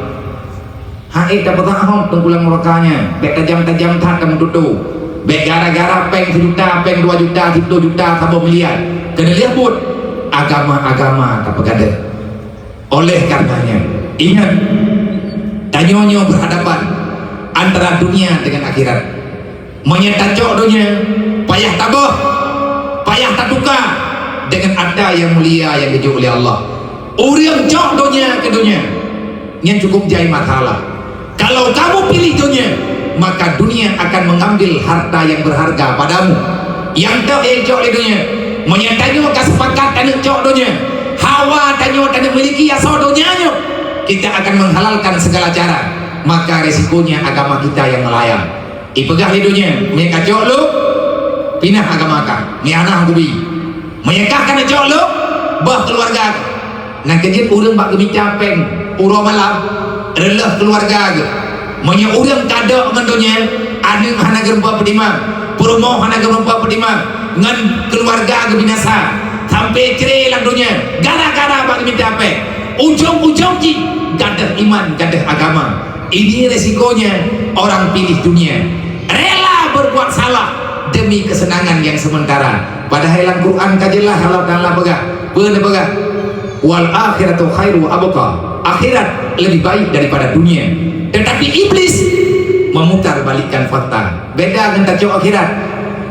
Haik dapat ahom tengkulang nerakanya. Bek tajam-tajam tak kamu tutu. Bek gara-gara peng 1 juta, peng 2 juta, 10 juta, 1 miliar. Kena lihat pun agama-agama tak bergada. Oleh karenanya ingat, tanyonyo berhadapan antara dunia dengan akhirat. Menyetacok dunia payah tabah, payah tatuka dengan ada yang mulia yang dijual oleh Allah. Uriang jok dunia ke dunia yang cukup jai masalah. Kalau kamu pilih dunia, maka dunia akan mengambil harta yang berharga padamu. Yang tak jok di dunia menyetanya kesepakatan jok dunia. Hawa tanyo memiliki asal dunianya, kita akan menghalalkan segala cara, maka resikonya agama kita yang melayang. Ipegah di dunia, mereka jauh lu pindah agama kah, ni anak kubi, mereka kan jauh lu bah keluarga. Nak kejut urang bak gemi capeng, uro malam, relah keluarga ke. Menya urang kada dengan dunia, ada hana gempa pedimang, perumoh hana gempa pedimang, ngan keluarga ke binasa. Sampai cerai lang dunia gara-gara bagi minta apa ujung-ujung ji gadah iman, gadah agama. Ini resikonya orang pilih dunia, rela berbuat salah demi kesenangan yang sementara. Padahal dalam Quran kajilah Allah Ta'ala benar wal akhiratu khairu wa abqa, akhirat lebih baik daripada dunia. Tetapi iblis memutar balikkan fakta. Beda dengan tajuk akhirat.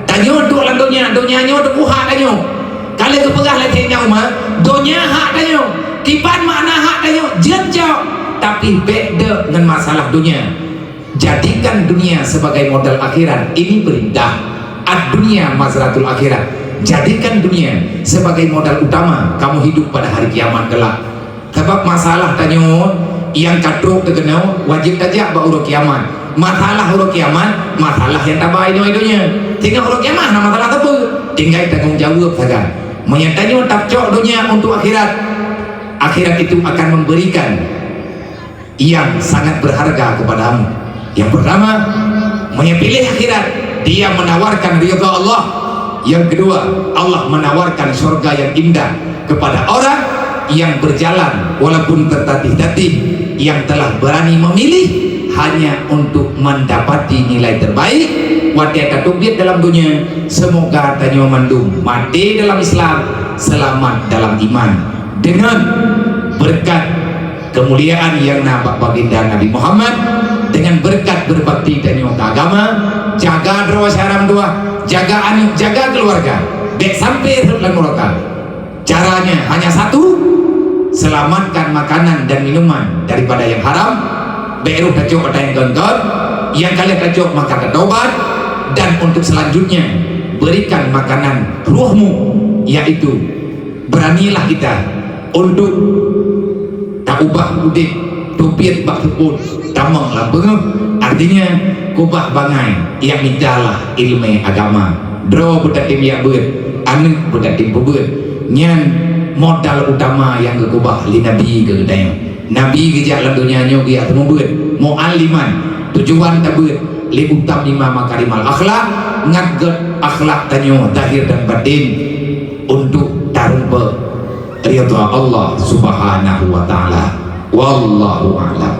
Tanyo untuk lang dunia, dunianya untuk uha tanyo. Kalau kepegah latihnya umar, dunia hak tanyo, tiban makna hak tanyo, jejak. Tapi beda dengan masalah dunia. Jadikan dunia sebagai modal akhirat. Ini perintah. Ad-dunia mazratul akhirat. Jadikan dunia sebagai modal utama kamu hidup pada hari kiamat kelak. Sebab masalah tanyo yang kadruk terkenal wajib tajak ba urut kiamat. Masalah urut kiamat, masalah yang tabai dunia. Tinggal urut kiamat, nama masalah apa? Tinggal tanggung jawab saja. Menyatanya takcok dunia untuk akhirat. Akhirat itu akan memberikan yang sangat berharga kepadamu. Yang pertama, menyepilih akhirat, dia menawarkan ridha Allah. Yang kedua, Allah menawarkan surga yang indah kepada orang yang berjalan walaupun tertatih-tatih, yang telah berani memilih hanya untuk mendapati nilai terbaik watia katubit dalam dunia. Semoga tanya mandum mati dalam Islam, selamat dalam iman dengan berkat kemuliaan yang nampak baginda Nabi Muhammad, dengan berkat berbakti dan ke agama, jaga doa syaram doa, jaga anak, jaga keluarga, baik sampai terlalu lokal. Caranya hanya satu, selamatkan makanan dan minuman daripada yang haram, baik kacau ada yang genggot, yang kalian kacau maka ketobat, dan untuk selanjutnya berikan makanan ruhmu, yaitu beranilah kita untuk tak ubah udik tupiat bak sepun tamang lah bengep, artinya kubah bangai yang mintalah ilmu agama draw budak tim yang ber anu budak tim pebut nyan modal utama yang kekubah li nabi ke gedang nabi gejak dalam dunia nyo dia temu ber mualliman tujuan tabut li utam lima makarimal akhlak ngaget akhlak tanyo zahir dan batin untuk tarumpa ridha Allah subhanahu wa ta'ala. Wallahu a'lam.